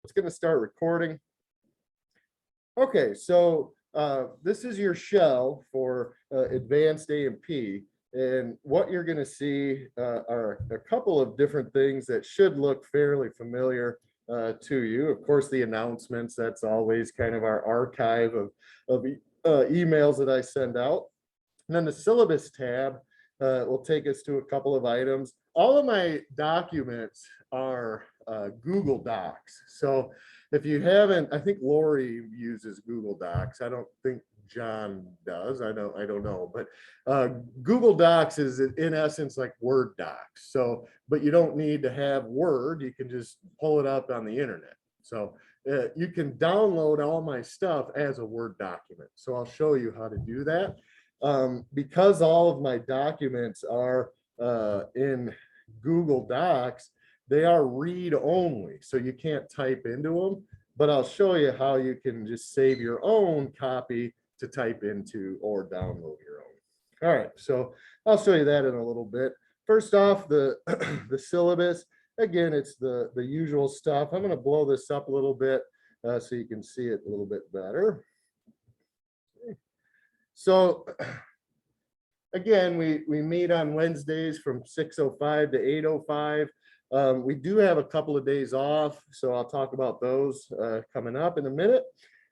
it's going to start recording. Okay, so this is your shell for advanced A&P. And what you're going to see are a couple of different things that should look fairly familiar to you. Of course, the announcements, that's always kind of our archive of emails that I send out. And then the syllabus tab will take us to a couple of items. All of my documents are Google Docs. So if you haven't, I think Lori uses Google Docs. I don't think John does. I don't know, but Google Docs is in essence like Word docs. So, but you don't need to have Word. You can just pull it up on the internet. So you can download all my stuff as a Word document. So I'll show you how to do that. Because all of my documents are in Google Docs, they are read only. So you can't type into them, but I'll show you how you can just save your own copy to type into or download your own. All right, so I'll show you that in a little bit. First off, the syllabus. Again, it's the usual stuff. I'm going to blow this up a little bit so you can see it a little bit better. So again, we meet on Wednesdays from 6:05 to 8:05. We do have a couple of days off, so I'll talk about those coming up in a minute.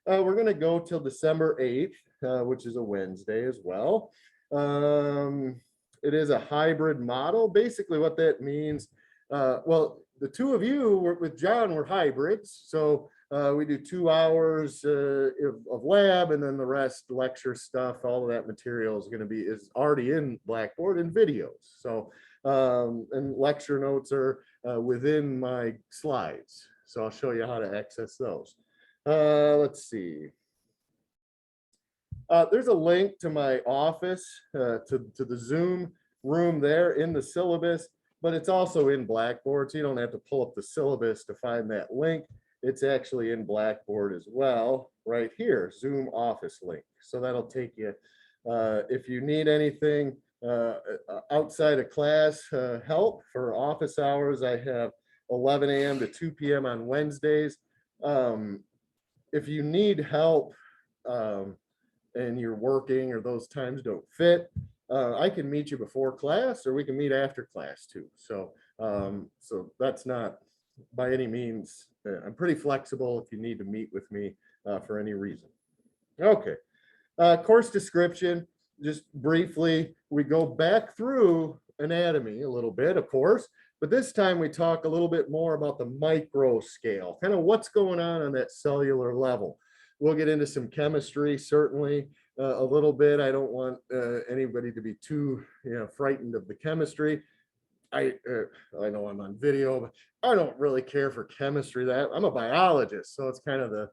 We're going to go till December 8th, which is a Wednesday as well. It is a hybrid model. Basically what that means, well, the two of you with John were hybrids. So we do 2 hours of lab, and then the rest lecture stuff. All of that material is already in Blackboard and videos. So and lecture notes are within my slides. So I'll show you how to access those. Let's see. There's a link to my office, to the Zoom room there in the syllabus, but it's also in Blackboard, so you don't have to pull up the syllabus to find that link. It's actually in Blackboard as well, right here, Zoom office link. So that'll take you, if you need anything outside of class help for office hours, I have 11 a.m. to 2 p.m. on Wednesdays. If you need help and you're working or those times don't fit, I can meet you before class, or we can meet after class too. So, so that's not by any means, I'm pretty flexible if you need to meet with me for any reason. Okay, course description, just briefly, we go back through anatomy a little bit, of course, but this time we talk a little bit more about the micro scale, kind of what's going on that cellular level. We'll get into some chemistry, certainly a little bit. I don't want anybody to be too frightened of the chemistry. I know I'm on video, but I don't really care for chemistry. That I'm a biologist, so it's kind of the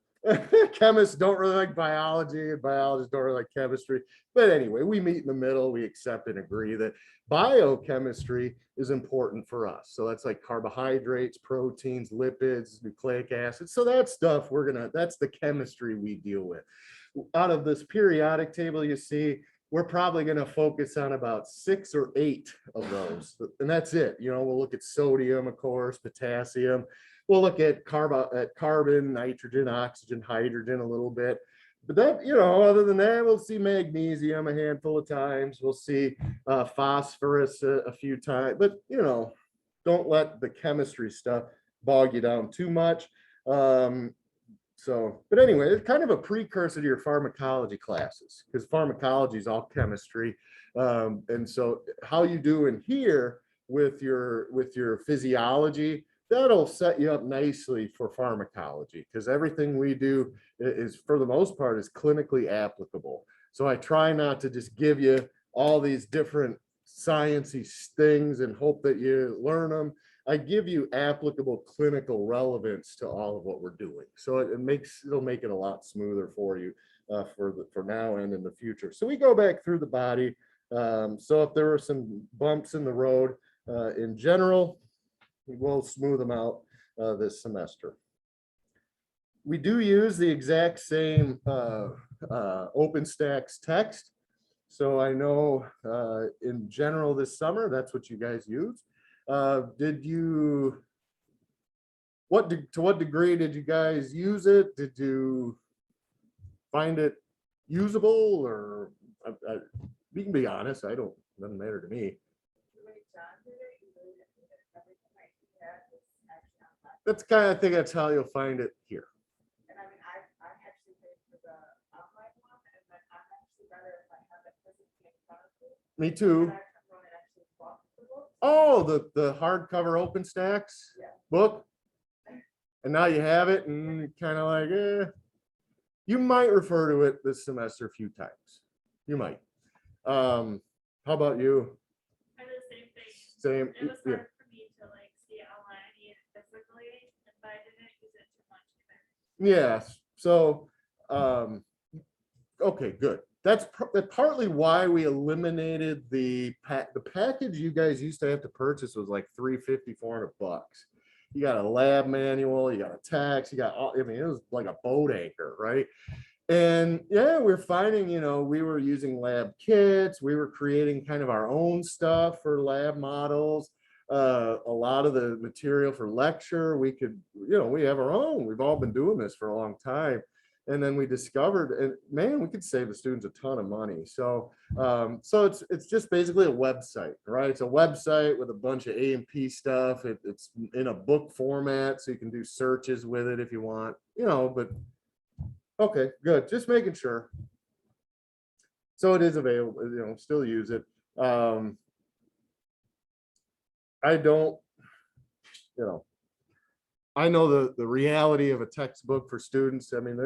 chemists don't really like biology, and biologists don't really like chemistry. But anyway, we meet in the middle. We accept and agree that biochemistry is important for us. So that's like carbohydrates, proteins, lipids, nucleic acids. So that stuff that's the chemistry we deal with. Out of this periodic table, you see, we're probably going to focus on about 6 or 8 of those. And that's it. We'll look at sodium, of course, potassium. We'll look at carbon, nitrogen, oxygen, hydrogen a little bit. But that, other than that, we'll see magnesium a handful of times. We'll see phosphorus a few times. But, don't let the chemistry stuff bog you down too much. But anyway, it's kind of a precursor to your pharmacology classes, because pharmacology is all chemistry. And so how you do in here with your physiology, that'll set you up nicely for pharmacology, because everything we do is, for the most part, is clinically applicable. So I try not to just give you all these different sciencey things and hope that you learn them. I give you applicable clinical relevance to all of what we're doing. So it'll make it a lot smoother for you for now and in the future. So we go back through the body. So if there were some bumps in the road in general, we'll smooth them out this semester. We do use the exact same OpenStax text. So I know in general this summer, that's what you guys use. What to what degree did you guys use it? Did you find it usable, or you can be honest. I don't, doesn't matter to me. That's kind of, I think that's how you'll find it here. And I mean, I actually paid for the online one, and then I'm actually better if I have it physically in front of me. Me too. And I can run it actually walk the book. Oh, the hardcover OpenStax book, and now you have it, and kind of like, you might refer to it this semester a few times. You might. How about you? I did the same thing. Same. It was hard for me to like see it online and physically, but I didn't use it too much either. Yes. So, okay, good. That's partly why we eliminated the package you guys used to have to purchase was like $350, $400. You got a lab manual, you got a text, you got all, I mean, it was like a boat anchor, right? And yeah, we're finding, you know, we were using lab kits, we were creating kind of our own stuff for lab models. A lot of the material for lecture, we could, you know, we have our own. We've all been doing this for a long time. And then we discovered, and man, we could save the students a ton of money. So, so it's just basically a website, right? It's a website with a bunch of A&P stuff. It's in a book format, so you can do searches with it if you want, you know, but okay, good. Just making sure. So it is available, you know, still use it. I don't, you know, I know the reality of a textbook for students. I mean,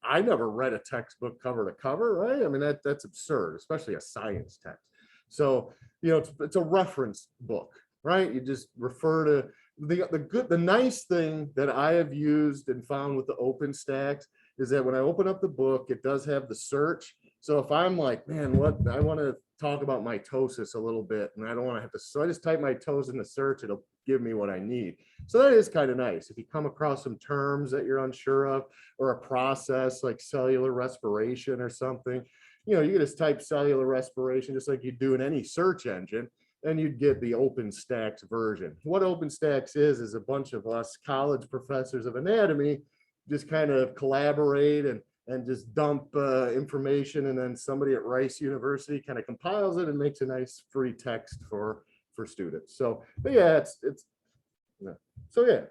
I never read a textbook cover to cover, right? I mean, that's absurd, especially a science text. So, you know, it's a reference book, right? You just refer to the nice thing that I have used and found with the OpenStax is that when I open up the book, it does have the search. So if I'm like, man, what I want to talk about mitosis a little bit, and I don't want to have to, so I just type mitosis in the search, it'll give me what I need. So that is kind of nice. If you come across some terms that you're unsure of, or a process like cellular respiration or something, you know, you can just type cellular respiration just like you do in any search engine, and you'd get the OpenStax version. What OpenStax is a bunch of us college professors of anatomy just kind of collaborate and just dump information, and then somebody at Rice University kind of compiles it and makes a nice free text for students. So, but yeah, it's yeah. So yeah,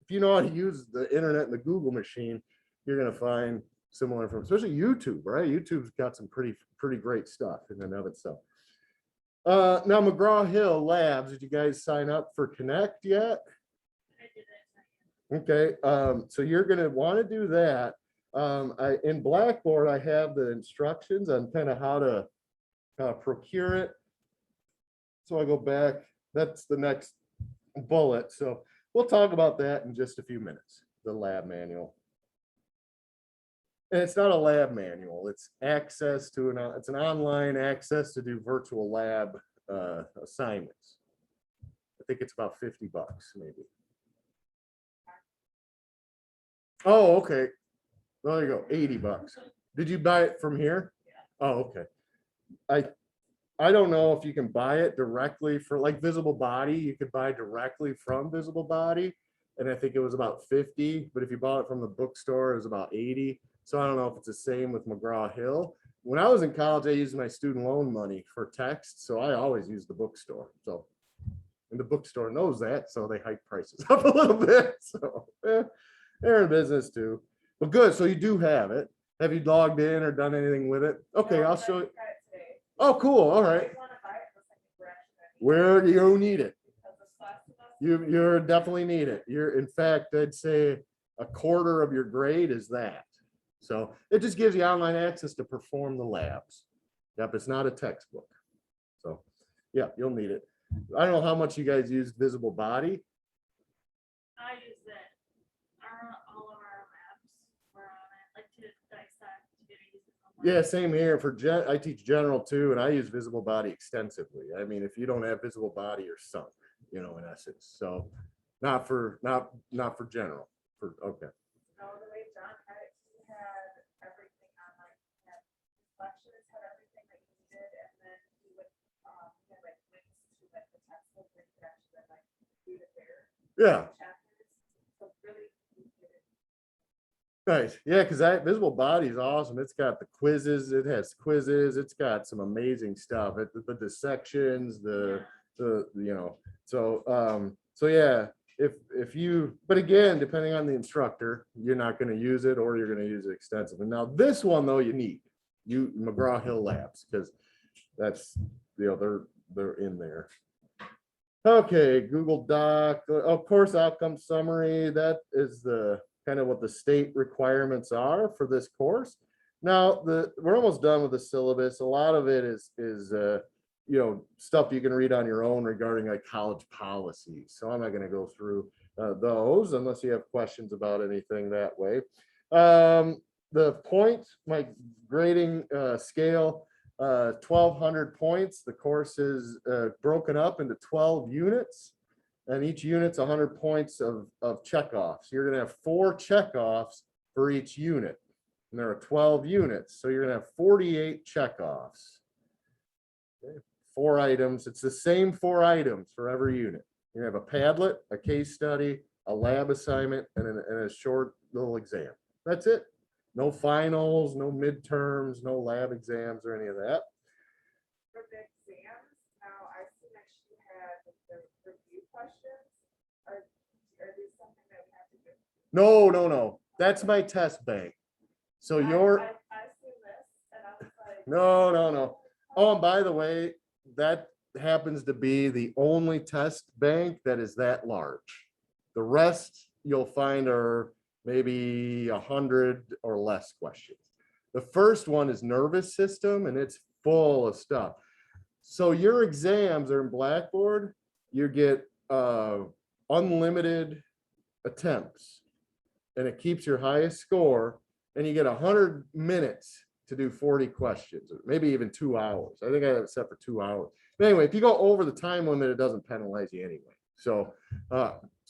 if you know how to use the internet and the Google machine, you're gonna find similar information, especially YouTube, right? YouTube's got some pretty great stuff in and of itself. Now McGraw-Hill Labs, did you guys sign up for Connect yet? I did it. Okay, so you're gonna want to do that. In Blackboard, I have the instructions on kind of how to procure it. So I go back, that's the next bullet. So we'll talk about that in just a few minutes, the lab manual. And it's not a lab manual, it's access to it's an online access to do virtual lab assignments. I think it's about $50 maybe. Oh, okay. Well, there you go, $80. Did you buy it from here? Yeah. Oh, okay. I don't know if you can buy it directly for like Visible Body. You could buy directly from Visible Body, and I think it was about 50. But if you bought it from the bookstore, it was about 80. So I don't know if it's the same with McGraw-Hill. When I was in college, I used my student loan money for text, so I always used the bookstore. So, and the bookstore knows that, so they hike prices up a little bit. So they're in business too. But good. So you do have it. Have you logged in or done anything with it? Okay, No, I'll but show I you. tried it today. Oh, cool. All right. I wanna buy it, but I think we're actually gonna need Where do you need it? it because this last semester- You definitely need it. In fact, I'd say a quarter of your grade is that. So it just gives you online access to perform the labs. Yep, it's not a textbook. So yeah, you'll need it. I don't know how much you guys use Visible Body. I use it. All of our labs were on it, like to dissect, to use it online. Yeah, same here. I teach general too, and I use Visible Body extensively. I mean, if you don't have Visible Body, you're sunk, you know, in essence. So not for general. Okay. No, the way John had it, he had everything on like, he had lectures, had everything that you needed, and then he would, he had like links to like the textbook where you could actually like read it there. Yeah. Chapters, Nice. Yeah, because that visible body is awesome. It's got the quizzes, it has quizzes, it's got some amazing stuff. The dissections, you know, so yeah, if you, but again, depending on the instructor, you're not going to use it or you're going to use it extensively. Now, this one though, you need McGraw-Hill Labs, because that's, you know, they're in there. Okay, Google Doc, of course, outcome summary, that is the kind of what the state requirements are for this course. Now, we're almost done with the syllabus. A lot of it is you know, stuff you can read on your own regarding like college policies. So I'm not going to go through those unless you have questions about anything that way. The points, my grading scale, 1,200 points. The course is broken up into 12 units, and each unit's 100 points of checkoffs. You're going to have 4 checkoffs for each unit, and there are 12 units, so you're going to have 48 checkoffs. Okay. 4 items. It's the same 4 items for every unit. You have a Padlet, a case study, a lab assignment, and a short little exam. That's it. No finals, no midterms, no lab exams or any of that. For the exams, now I see that you had the review questions. Are these something that we have to do? No. That's my test bank. So I seen this and I was like. No. Oh, and by the way, that happens to be the only test bank that is that large. The rest you'll find are maybe 100 or less questions. The first one is nervous system, and it's full of stuff. So your exams are in Blackboard. You get unlimited attempts, and it keeps your highest score, and you get 100 minutes to do 40 questions, or maybe even 2 hours. I think I have it set for 2 hours. But anyway, if you go over the time limit, it doesn't penalize you anyway. So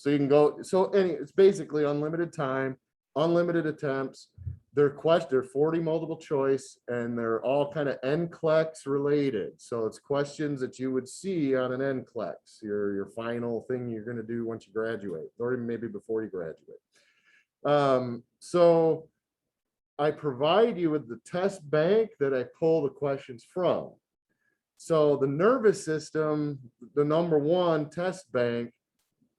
you can go, it's basically unlimited time, unlimited attempts. They're 40 multiple choice, and they're all kind of Nclex related. So it's questions that you would see on an Nclex, your final thing you're going to do once you graduate, or even maybe before you graduate. So I provide you with the test bank that I pull the questions from. So the nervous system, the #1 test bank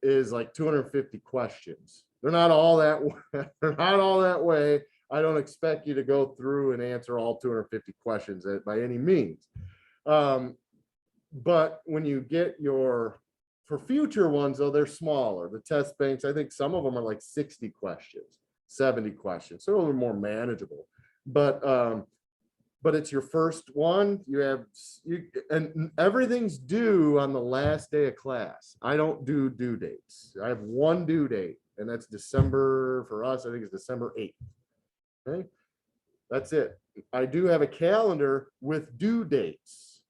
is like 250 questions. They're not all that way. I don't expect you to go through and answer all 250 questions by any means. But when you get for future ones, though, they're smaller. The test banks, I think some of them are like 60 questions, 70 questions. So they're a little more manageable. But it's your first one. And everything's due on the last day of class. I don't do due dates. I have one due date, and that's December, for us, I think it's December 8th. Okay, that's it. I do have a calendar with due dates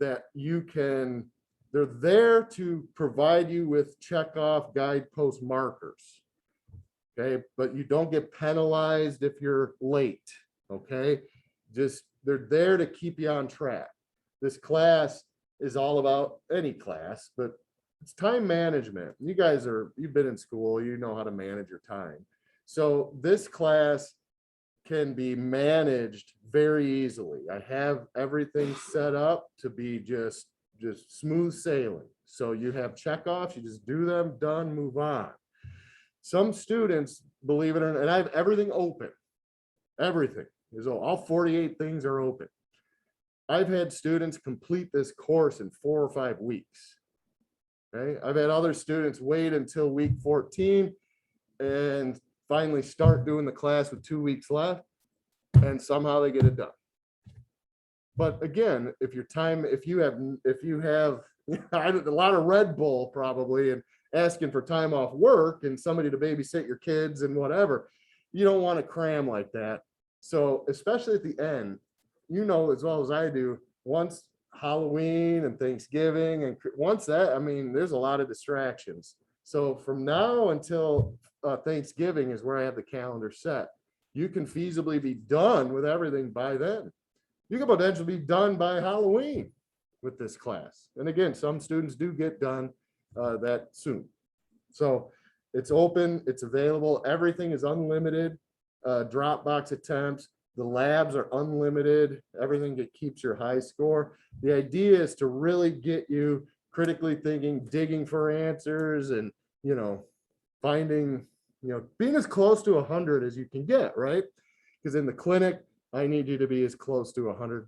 that they're there to provide you with checkoff guidepost markers. Okay, but you don't get penalized if you're late. Okay, they're there to keep you on track. This class is all about, any class, but it's time management. You've been in school, you know how to manage your time. So this class can be managed very easily. I have everything set up to be just smooth sailing. So you have checkoffs, you just do them, done, move on. Some students, believe it or not, and I have everything open. Everything is all 48 things are open. I've had students complete this course in 4 or 5 weeks. Okay, I've had other students wait until week 14 and finally start doing the class with 2 weeks left, and somehow they get it done. But again, if you have a lot of Red Bull probably, and asking for time off work and somebody to babysit your kids and whatever, you don't want to cram like that. So especially at the end, you know as well as I do, once Halloween and Thanksgiving, and once that, I mean, there's a lot of distractions. So from now until Thanksgiving is where I have the calendar set. You can feasibly be done with everything by then. You can potentially be done by Halloween with this class. And again, some students do get done that soon. So it's open, it's available, everything is unlimited. drop box attempts. The labs are unlimited, everything that keeps your high score. The idea is to really get you critically thinking, digging for answers, and, you know, finding, you know, being as close to 100 as you can get, right? Because in the clinic, I need you to be as close to 100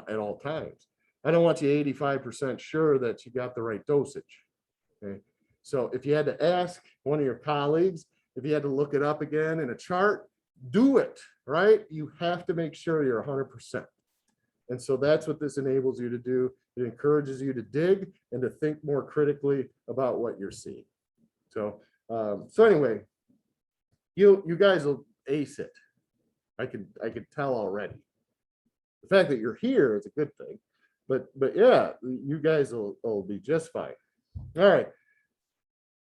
at all times. I don't want you 85% sure that you got the right dosage. Okay. So if you had to ask one of your colleagues, if you had to look it up again in a chart, do it, right? You have to make sure you're 100%. And so that's what this enables you to do. It encourages you to dig and to think more critically about what you're seeing. So, anyway, you guys will ace it. I could tell already. The fact that you're here is a good thing, but yeah, you guys will be just fine. All right.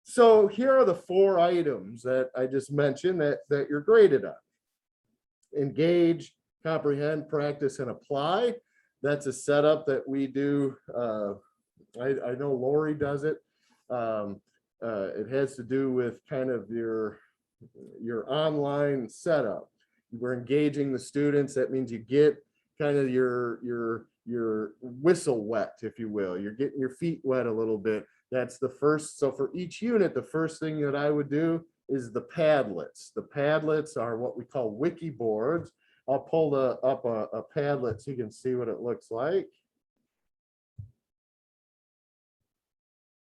So here are the 4 items that I just mentioned that you're graded on. Engage, comprehend, practice, and apply. That's a setup that we do. I know Lori does it. It has to do with kind of your online setup. We're engaging the students. That means you get kind of your whistle wet, if you will. You're getting your feet wet a little bit. That's the first. So for each unit, the first thing that I would do is the Padlets. The Padlets are what we call wiki boards. I'll pull up a Padlet so you can see what it looks like.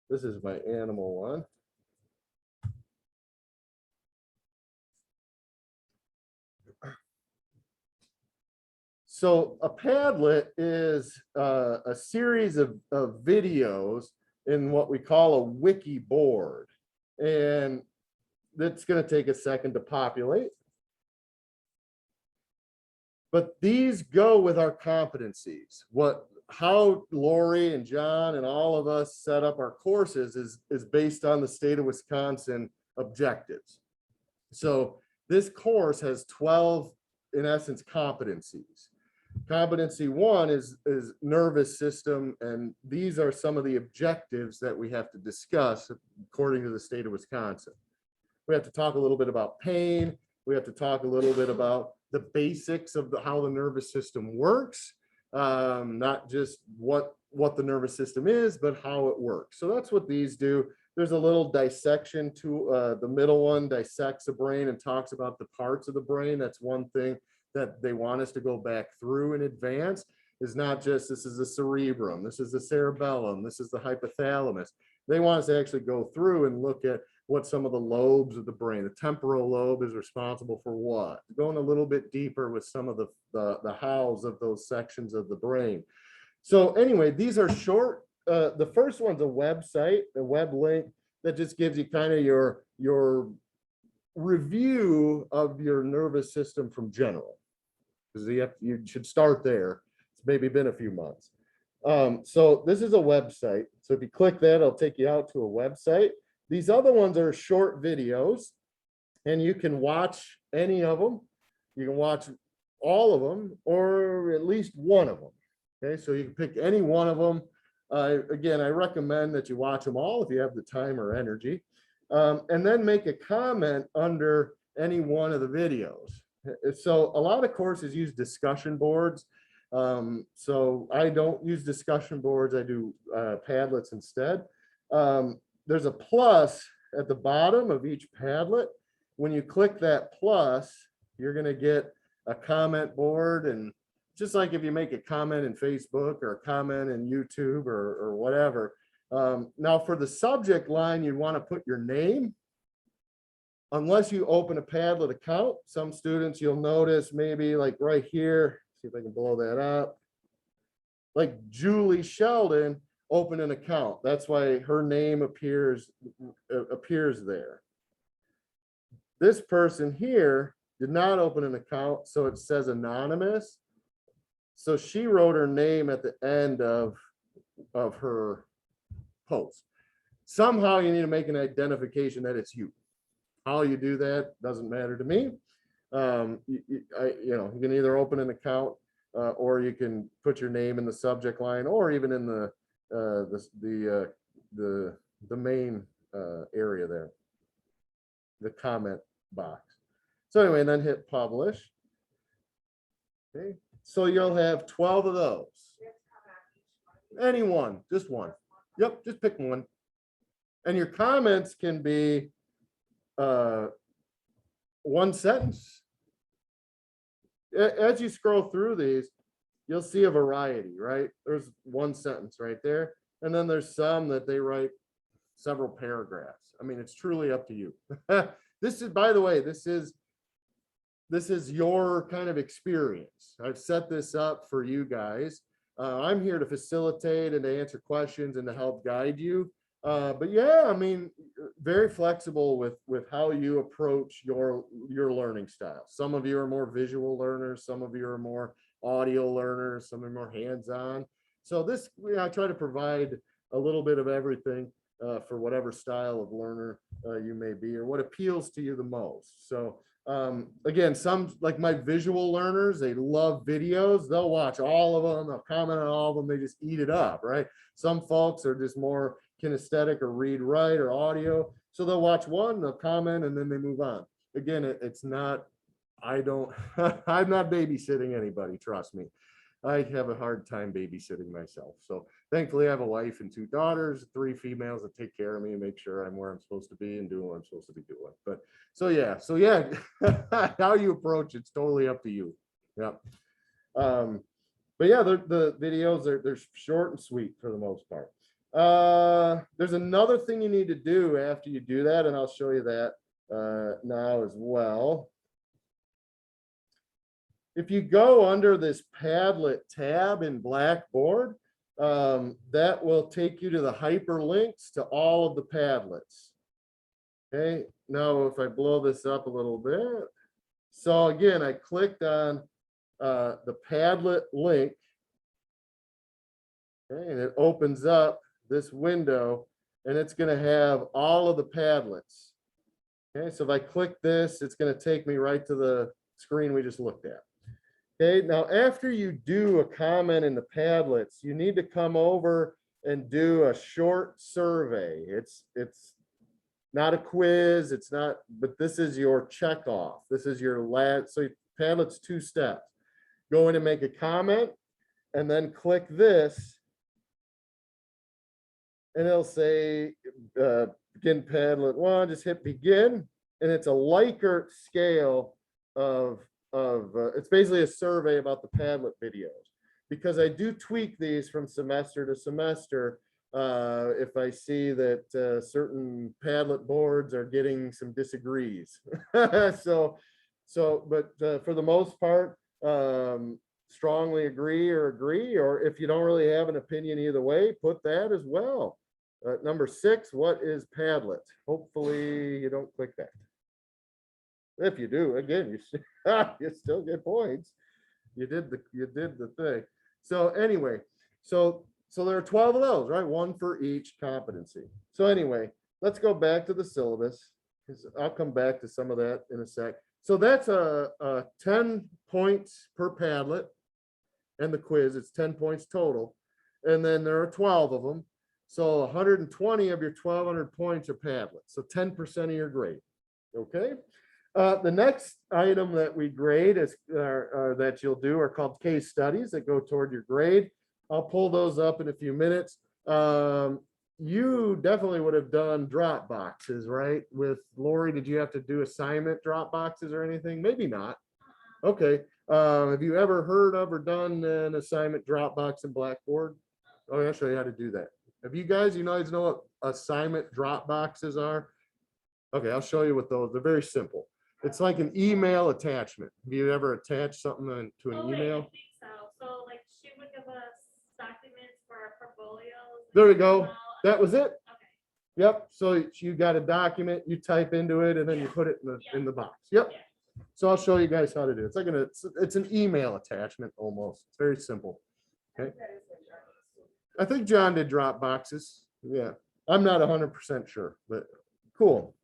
This is my animal one. So a Padlet is a series of videos in what we call a wiki board. And that's going to take a second to populate. But these go with our competencies. How Lori and John and all of us set up our courses is based on the state of Wisconsin objectives. So this course has 12, in essence, competencies. Competency 1 is nervous system, and these are some of the objectives that we have to discuss according to the state of Wisconsin. We have to talk a little bit about pain. We have to talk a little bit about the basics of how the nervous system works, not just what the nervous system is, but how it works. So that's what these do. There's a little dissection to the middle one, dissects the brain and talks about the parts of the brain. That's one thing that they want us to go back through in advance, is not just this is the cerebrum, this is the cerebellum, this is the hypothalamus. They want us to actually go through and look at what some of the lobes of the brain, the temporal lobe is responsible for what, going a little bit deeper with some of the hows of those sections of the brain. So anyway, these are short. The first one's a website, a web link that just gives you kind of your review of your nervous system from general, because you should start there. It's maybe been a few months. So this is a website. So if you click that, it'll take you out to a website. These other ones are short videos, and you can watch any of them. You can watch all of them, or at least one of them. Okay, so you can pick any one of them. Again, I recommend that you watch them all if you have the time or energy, and then make a comment under any one of the videos. So a lot of courses use discussion boards. So I don't use discussion boards. I do Padlets instead. There's a plus at the bottom of each Padlet. When you click that plus, you're going to get a comment board. And just like if you make a comment in Facebook or a comment in YouTube or whatever. Now for the subject line, you want to put your name. Unless you open a Padlet account, some students you'll notice maybe like right here, see if I can blow that up. Like Julie Sheldon opened an account. That's why her name appears there. This person here did not open an account, so it says anonymous. So she wrote her name at the end of her post. Somehow you need to make an identification that it's you. How you do that doesn't matter to me. You can either open an account or you can put your name in the subject line, or even in the main area there, the comment box. So anyway, and then hit publish. Okay, so you'll have 12 of those. We have to comment on each one. Anyone, just one. Yep, just pick one. And your comments can be one sentence. As you scroll through these, you'll see a variety, right? There's one sentence right there. And then there's some that they write several paragraphs. I mean, it's truly up to you. This is, by the way, this is your kind of experience. I've set this up for you guys. I'm here to facilitate and to answer questions and to help guide you. But yeah, I mean, very flexible with how you approach your learning style. Some of you are more visual learners, some of you are more audio learners, some are more hands-on. So this, I try to provide a little bit of everything for whatever style of learner you may be, or what appeals to you the most. So again, some, like my visual learners, they love videos. They'll watch all of them, they'll comment on all of them, they just eat it up, right? Some folks are just more kinesthetic or read, write, or audio. So they'll watch one, they'll comment, and then they move on. Again, it's not, I'm not babysitting anybody, trust me. I have a hard time babysitting myself. So thankfully I have a wife and 2 daughters, 3 females that take care of me and make sure I'm where I'm supposed to be and doing what I'm supposed to be doing. But so yeah, how you approach it's totally up to you. Yeah. But yeah, the videos they're short and sweet for the most part. There's another thing you need to do after you do that, and I'll show you that now as well. If you go under this Padlet tab in Blackboard, that will take you to the hyperlinks to all of the Padlets. Okay, now if I blow this up a little bit. So again, I clicked on the Padlet link. Okay, and it opens up this window, and it's going to have all of the Padlets. Okay, so if I click this, it's going to take me right to the screen we just looked at. Okay, now after you do a comment in the Padlets, you need to come over and do a short survey. It's not a quiz, it's not, but this is your check off. This is your last, so Padlet's 2 steps. Go in and make a comment, and then click this, and it'll say begin Padlet 1, just hit begin, and it's a Likert scale of it's basically a survey about the Padlet videos, because I do tweak these from semester to semester if I see that certain Padlet boards are getting some disagrees. so but for the most part, strongly agree, or if you don't really have an opinion either way, put that as well. Number 6, what is Padlet? Hopefully you don't click that. If you do, again, you still get points. You did the thing. So anyway, so there are 12 of those, right? 1 for each competency. So anyway, let's go back to the syllabus, because I'll come back to some of that in a sec. So that's a 10 points per Padlet, and the quiz, it's 10 points total. And then there are 12 of them. So 120 of your 1,200 points are Padlet. So 10% of your grade. Okay. The next item that we grade is that you'll do are called case studies that go toward your grade. I'll pull those up in a few minutes. You definitely would have done drop boxes, right? With Lori, did you have to do assignment drop boxes or anything? Maybe not. Okay. Have you ever heard of or done an assignment drop box in Blackboard? Oh, I'll show you how to do that. Have you guys know what assignment drop boxes are? Okay, I'll show you what those. They're very simple. It's like an email attachment. Have you ever attached something to an email? I think so. So like she would give us documents for our portfolios. There we go. That was it. Okay. Yep. So you got a document, you type into it, and then you put it in the box. Yep. Yeah. So I'll show you guys how to do it. It's like it's an email attachment almost. It's very simple. Okay. I think John did drop boxes. Yeah. I'm not 100% sure, but cool.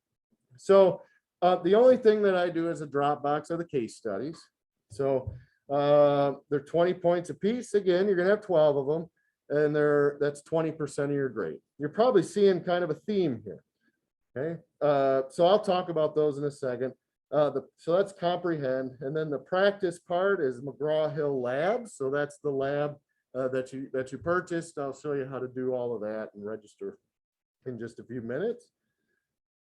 So the only thing that I do as a Dropbox are the case studies. So they're 20 points a piece. Again, you're gonna have 12 of them, and that's 20% of your grade. You're probably seeing kind of a theme here. Okay, so I'll talk about those in a second. So that's comprehend. And then the practice part is McGraw-Hill Labs. So that's the lab that you purchased. I'll show you how to do all of that and register in just a few minutes.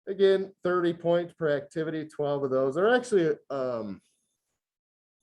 Again, 30 points per activity, 12 of those. There are actually,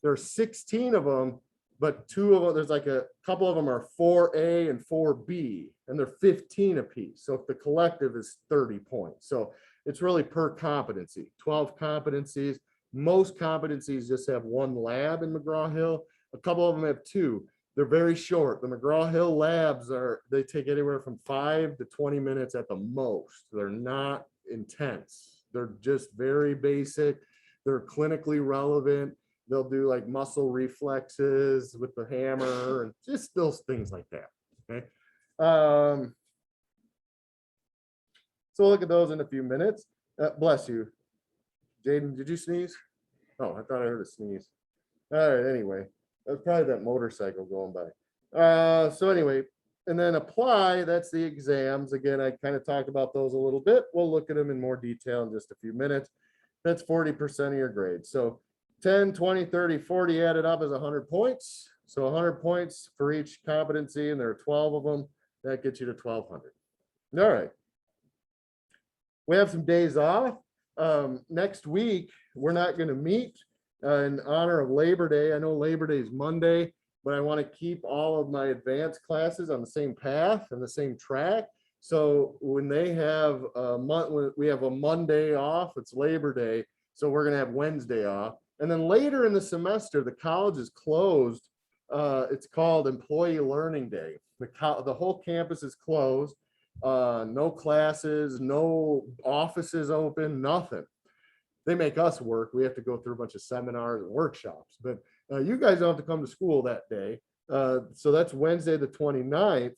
there's 16 of them, but 2 of them, there's like a couple of them are 4A and 4B, and they're 15 apiece. So if the collective is 30 points. So it's really per competency, 12 competencies. Most competencies just have 1 lab in McGraw-Hill. A couple of them have 2. They're very short. The McGraw-Hill labs they take anywhere from 5 to 20 minutes at the most. They're not intense. They're just very basic. They're clinically relevant. They'll do like muscle reflexes with the hammer and just those things like that. Okay. So we'll look at those in a few minutes. Bless you. Jaden, did you sneeze? Oh, I thought I heard a sneeze. All right, anyway, that's probably that motorcycle going by. So anyway, and then apply, that's the exams. Again, I kind of talked about those a little bit. We'll look at them in more detail in just a few minutes. That's 40% of your grade. So 10, 20, 30, 40 added up is 100 points. So 100 points for each competency, and there are 12 of them. That gets you to 1,200. All right. We have some days off. Next week, we're not going to meet in honor of Labor Day. I know Labor Day is Monday, but I want to keep all of my advanced classes on the same path and the same track. So when they have we have a Monday off, it's Labor Day. So we're going to have Wednesday off. And then later in the semester, the college is closed. It's called Employee Learning Day. The whole campus is closed. No classes, no offices open, nothing. They make us work. We have to go through a bunch of seminars and workshops, but you guys don't have to come to school that day. So that's Wednesday, the 29th.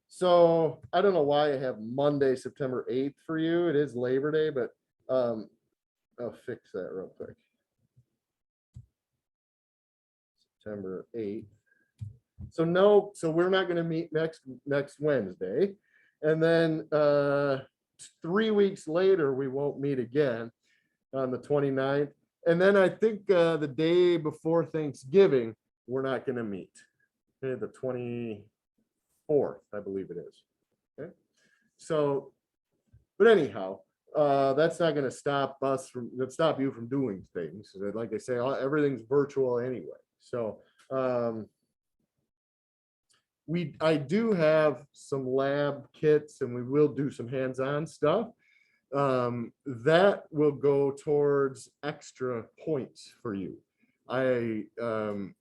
So I don't know why I have Monday, September 8th for you. It is Labor Day, but I'll fix that real quick. September 8th. So we're not going to meet next Wednesday. And then 3 weeks later, we won't meet again on the 29th. And then I think the day before Thanksgiving, we're not going to meet. Okay, the 24th, I believe it is. Okay. So, but anyhow, that's not going to stop you from doing things. Like I say, everything's virtual anyway. So I do have some lab kits, and we will do some hands-on stuff. That will go towards extra points for you.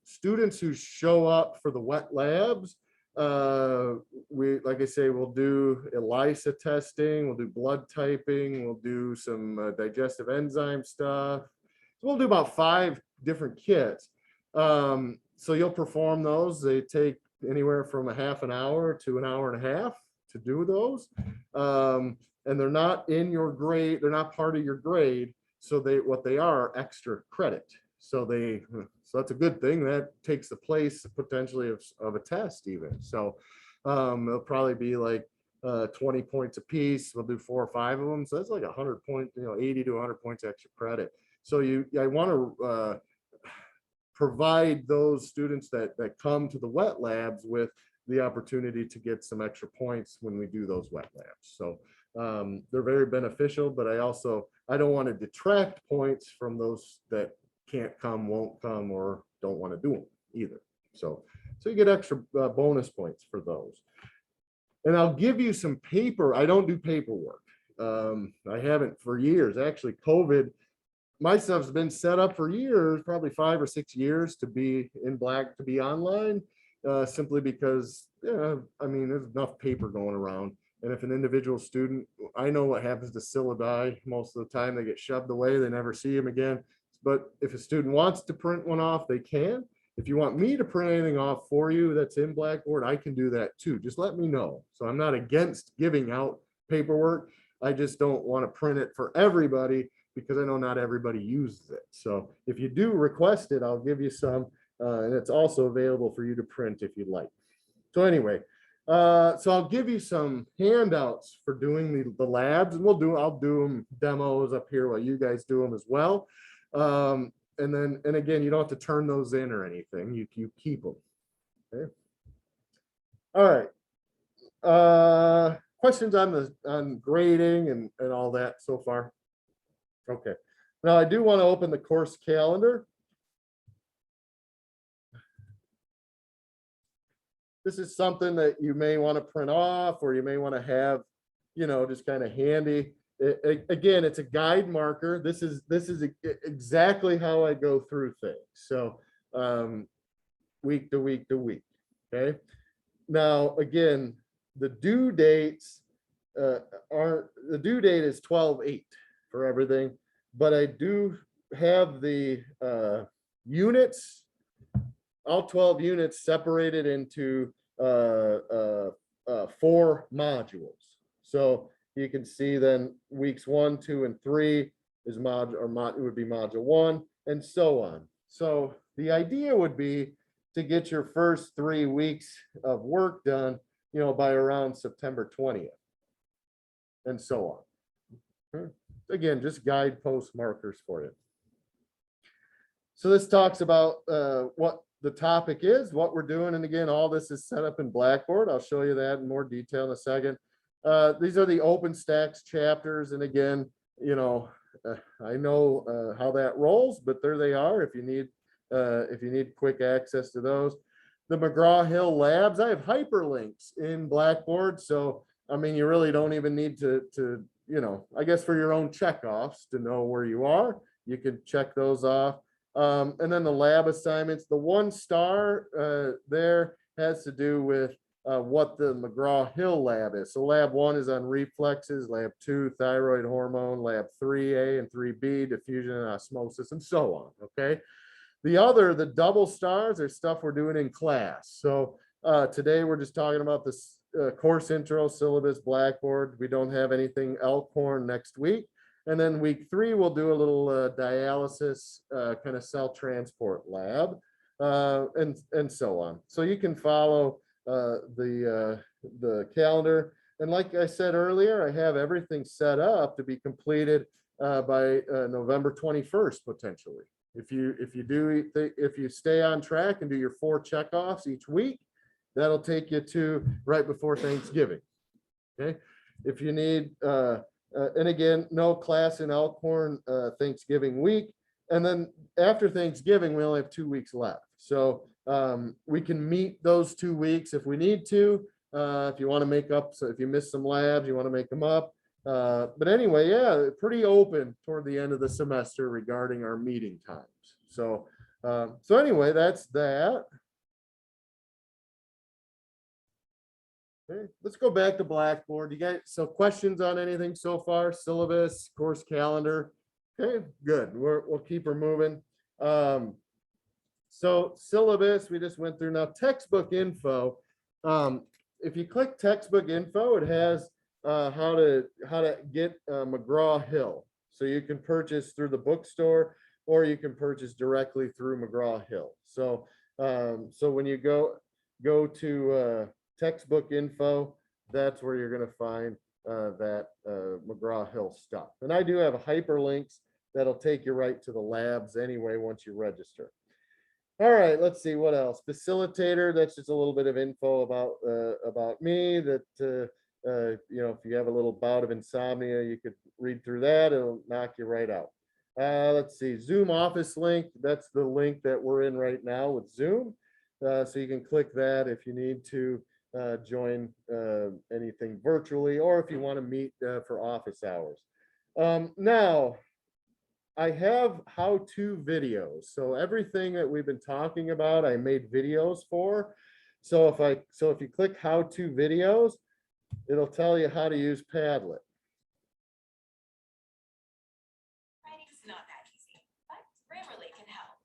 Students who show up for the wet labs, like I say, we'll do ELISA testing, we'll do blood typing, we'll do some digestive enzyme stuff. So we'll do about 5 different kits. So you'll perform those. They take anywhere from a half an hour to an hour and a half to do those. And they're not in your grade, they're not part of your grade. So what they are extra credit. So that's a good thing. That takes the place potentially of a test even. So it'll probably be like 20 points a piece. We'll do 4 or 5 of them. So that's like 100 points, 80 to 100 points extra credit. So I want to provide those students that come to the wet labs with the opportunity to get some extra points when we do those wet labs. So they're very beneficial, but I don't want to detract points from those that can't come, won't come, or don't want to do them either. So you get extra bonus points for those. And I'll give you some paper. I don't do paperwork. I haven't for years. Actually, COVID, my stuff's been set up for years, probably 5 or 6 years to be online, simply because, I mean, there's enough paper going around. And if an individual student, I know what happens to syllabi most of the time, they get shoved away, they never see them again. But if a student wants to print one off, they can. If you want me to print anything off for you that's in Blackboard, I can do that too. Just let me know. So I'm not against giving out paperwork. I just don't want to print it for everybody because I know not everybody uses it. So if you do request it, I'll give you some, and it's also available for you to print if you'd like. So anyway, So I'll give you some handouts for doing the labs, and I'll do them demos up here while you guys do them as well. And again, you don't have to turn those in or anything. You keep them. Okay. All right. Questions on grading and all that so far? Okay. Now I do want to open the course calendar. This is something that you may want to print off, or you may want to have, just kind of handy. Again, it's a guide marker. This is exactly how I go through things. So week to week to week. Okay. Now, again, the due dates the due date is 12/8 for everything, but I do have the units, all 12 units separated into 4 modules. So you can see then weeks 1, 2, and 3 is it would be module 1, and so on. So the idea would be to get your first 3 weeks of work done, by around September 20th, and so on. Again, just guidepost markers for you. So this talks about what the topic is, what we're doing. And again, all this is set up in Blackboard. I'll show you that in more detail in a second. These are the OpenStax chapters. And again, I know how that rolls, but there they are if you need quick access to those. The McGraw-Hill labs, I have hyperlinks in Blackboard. So, I mean, you really don't even need to I guess for your own checkoffs to know where you are, you can check those off. And then the lab assignments, the 1 star there has to do with what the McGraw-Hill lab is. So lab 1 is on reflexes, lab 2, thyroid hormone, lab 3A and 3B, diffusion and osmosis, and so on, okay? The double stars are stuff we're doing in class. So today we're just talking about this course intro, syllabus, Blackboard. We don't have anything Elkhorn next week. And then week 3, we'll do a little dialysis kind of cell transport lab and so on. So you can follow the calendar. And like I said earlier, I have everything set up to be completed by November 21st, potentially. If you stay on track and do your 4 checkoffs each week, that'll take you to right before Thanksgiving. Okay. If you need, and again, no class in Elkhorn Thanksgiving week. And then after Thanksgiving, we only have 2 weeks left. So we can meet those 2 weeks if we need to, if you want to make up. So if you miss some labs, you want to make them up. But anyway, yeah, pretty open toward the end of the semester regarding our meeting times. So, anyway, that's that. Okay, let's go back to Blackboard. You guys, so questions on anything so far? Syllabus, course calendar. Okay, good. We'll keep her moving. So syllabus, we just went through. Now textbook info. If you click textbook info, it has how to get McGraw-Hill. So you can purchase through the bookstore, or you can purchase directly through McGraw-Hill. So when you go to textbook info, that's where you're going to find that McGraw-Hill stuff. And I do have hyperlinks that'll take you right to the labs anyway once you register. All right, let's see what else. Facilitator, that's just a little bit of info about me that if you have a little bout of insomnia, you could read through that. It'll knock you right out. Let's see, Zoom office link. That's the link that we're in right now with Zoom. So you can click that if you need to join anything virtually, or if you want to meet for office hours. Now, I have how-to videos. So everything that we've been talking about, I made videos for. So if you click how-to videos, it'll tell you how to use Padlet. Writing's not that easy, but Grammarly can help.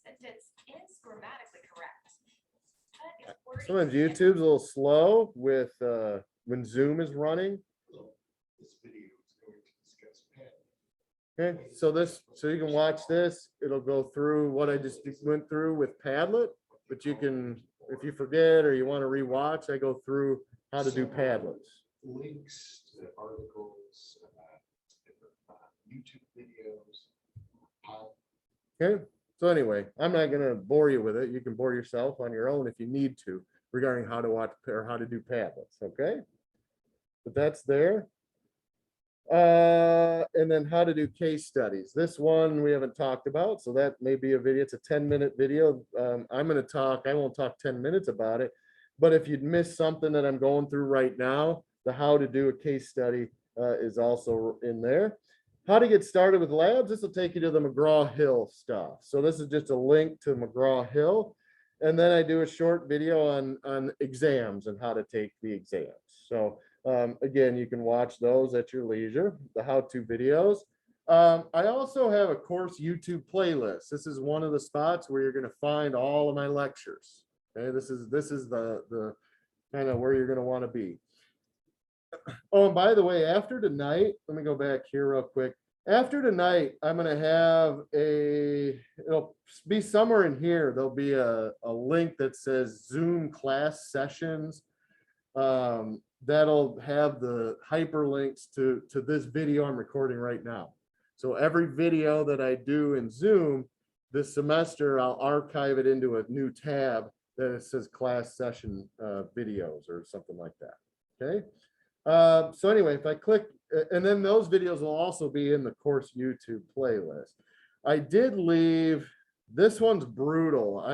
Sentence is grammatically correct. But if wording Sometimes is YouTube's a little slow with when Zoom is running. This video is going to discuss Padlet. Okay, so you can watch this. It'll go through what I just went through with Padlet, but you can, if you forget or you want to rewatch, I go through how to do Padlets. Links to articles, different YouTube videos. Okay, so anyway, I'm not gonna bore you with it. You can bore yourself on your own if you need to regarding how to watch or how to do Padlets, okay? But that's there. And then how to do case studies. This one we haven't talked about, so that may be a video. It's a 10-minute video. I'm gonna talk, I won't talk 10 minutes about it, but if you'd miss something that I'm going through right now, the how to do a case study is also in there. How to get started with labs. This will take you to the McGraw-Hill stuff. So this is just a link to McGraw-Hill. And then I do a short video on exams and how to take the exams. So again, you can watch those at your leisure, the how-to videos. I also have a course YouTube playlist. This is one of the spots where you're going to find all of my lectures. Okay, this is the kind of where you're going to want to be. Oh, and by the way, after tonight, let me go back here real quick. After tonight, I'm going to have it'll be somewhere in here. There'll be a link that says Zoom class sessions. That'll have the hyperlinks to this video I'm recording right now. So every video that I do in Zoom this semester, I'll archive it into a new tab that it says class session videos or something like that. Okay. So anyway, if I click, and then those videos will also be in the course YouTube playlist. I did leave, this one's brutal.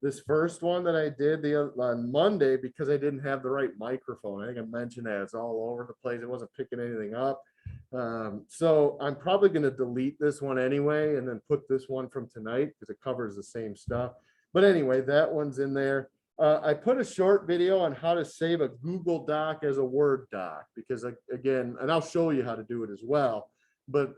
This first one that I did on Monday, because I didn't have the right microphone. I think I mentioned that it's all over the place. It wasn't picking anything up. So I'm probably going to delete this one anyway, and then put this one from tonight because it covers the same stuff. But anyway, that one's in there. I put a short video on how to save a Google Doc as a Word doc, because again, and I'll show you how to do it as well. But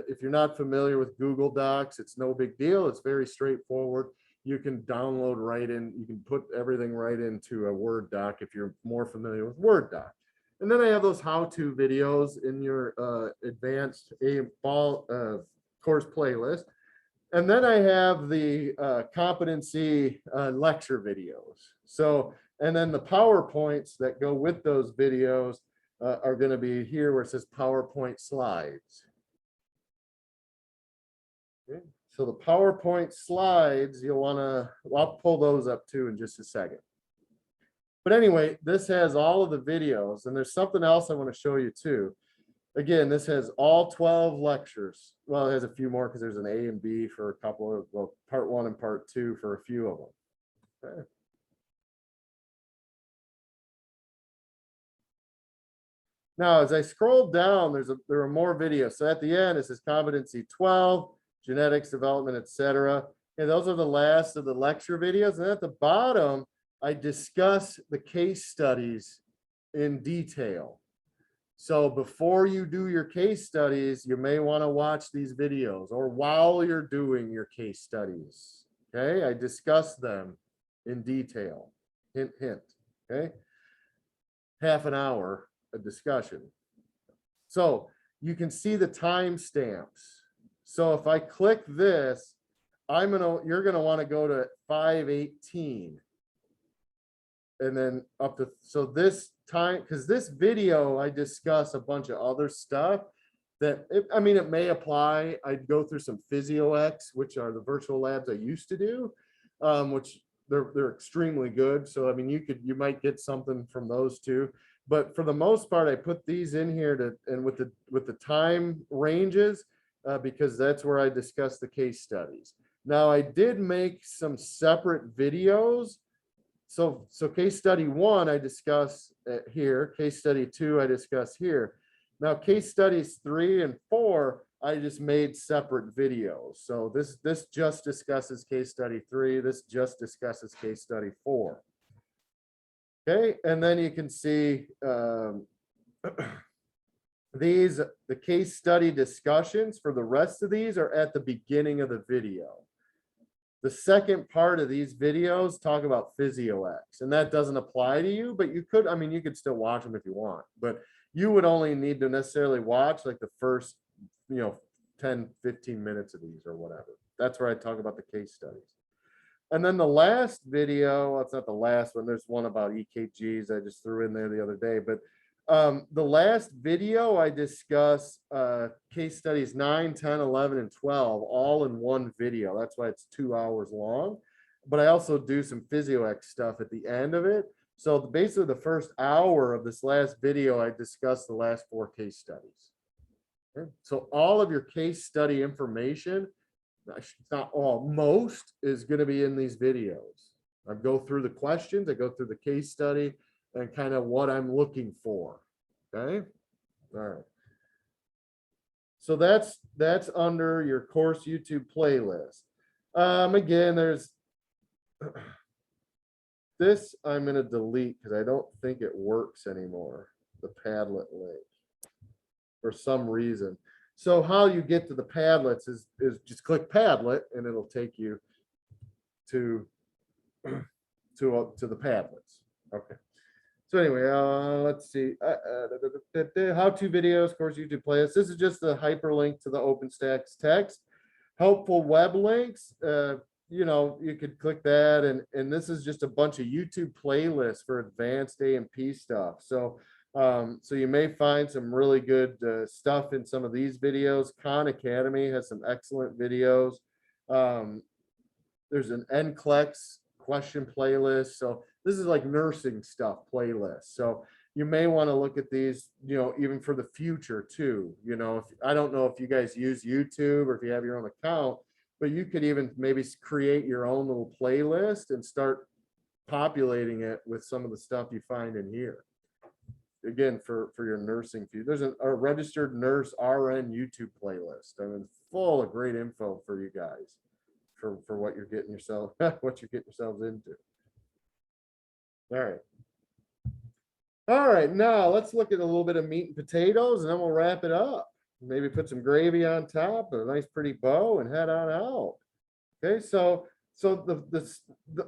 if you're not familiar with Google Docs, it's no big deal. It's very straightforward. You can download right in, you can put everything right into a Word doc if you're more familiar with Word doc. And then I have those how-to videos in your advanced course playlist. And then I have the competency lecture videos. So, and then the PowerPoints that go with those videos are going to be here where it says PowerPoint slides. Okay. So the PowerPoint slides, you'll want to, well, I'll pull those up too in just a second. But anyway, this has all of the videos, and there's something else I want to show you too. Again, this has all 12 lectures. Well, it has a few more because there's an A and B for a couple of, well, part 1 and part 2 for a few of them. Okay. Now, as I scroll down, there are more videos. So at the end, it says competency 12, genetics, development, etc. And those are the last of the lecture videos. And at the bottom, I discuss the case studies in detail. So before you do your case studies, you may want to watch these videos, or while you're doing your case studies. Okay, I discuss them in detail. Hint, hint. Okay, half an hour of discussion. So you can see the timestamps. So if I click this, you're gonna want to go to 5:18. And then up to, so this time, because this video, I discuss a bunch of other stuff that, I mean, it may apply. I'd go through some PhysioX, which are the virtual labs I used to do, which they're extremely good. So, I mean, you might get something from those too. But for the most part, I put these in here and with the time ranges, because that's where I discuss the case studies. Now, I did make some separate videos. So case study 1, I discuss here. Case study 2, I discuss here. Now, case studies 3 and 4, I just made separate videos. So this just discusses case study 3. This just discusses case study 4. Okay, and then you can see the case study discussions for the rest of these are at the beginning of the video. The second part of these videos talk about PhysioX, and that doesn't apply to you, but you could, I mean, you could still watch them if you want, but you would only need to necessarily watch like the first, 10, 15 minutes of these or whatever. That's where I talk about the case studies. And then the last video, well, it's not the last one. There's one about EKGs I just threw in there the other day. But the last video, I discuss case studies 9, 10, 11, and 12 all in one video. That's why it's 2 hours long. But I also do some PhysioX stuff at the end of it. So basically the first hour of this last video, I discussed the last 4 case studies. Okay? So all of your case study information, not all, most is going to be in these videos. I go through the questions, I go through the case study and kind of what I'm looking for. Okay. All right. So that's under your course YouTube playlist. Again, there's this I'm going to delete because I don't think it works anymore. The Padlet link for some reason. So how you get to the Padlets is just click Padlet and it'll take you to the Padlets. Okay. So anyway, let's see. How-to videos, course YouTube playlist. This is just a hyperlink to the OpenStax text. Helpful web links. You know, you could click that, and this is just a bunch of YouTube playlists for advanced A&P stuff. So so you may find some really good stuff in some of these videos. Khan Academy has some excellent videos. There's an Nclex question playlist. So this is like nursing stuff playlist. So you may want to look at these, you know, even for the future too. You know, if, I don't know if you guys use YouTube or if you have your own account, but you could even maybe create your own little playlist and start populating it with some of the stuff you find in here. Again, for your nursing view, there's a registered nurse RN YouTube playlist. I mean, full of great info for you guys for what you're getting yourself yourselves into. All right, now let's look at a little bit of meat and potatoes, and then we'll wrap it up. Maybe put some gravy on top, a nice pretty bow, and head on out. Okay, so the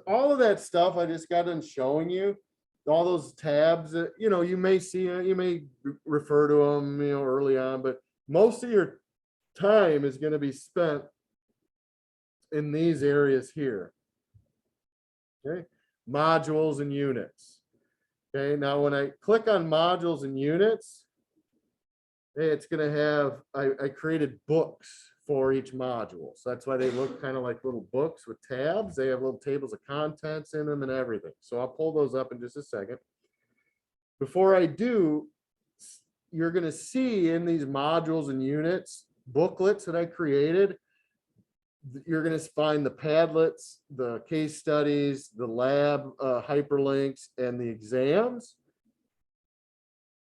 all of that stuff I just got done showing you, all those tabs that, you know, you may see, you may refer to them, you know, early on, but most of your time is going to be spent in these areas here. Okay, modules and units. Okay, now when I click on modules and units, it's going to have, I created books for each module. So that's why they look kind of like little books with tabs. They have little tables of contents in them and everything. So I'll pull those up in just a second. Before I do, you're going to see in these modules and units booklets that I created. You're going to find the Padlets, the case studies, the lab hyperlinks, and the exams.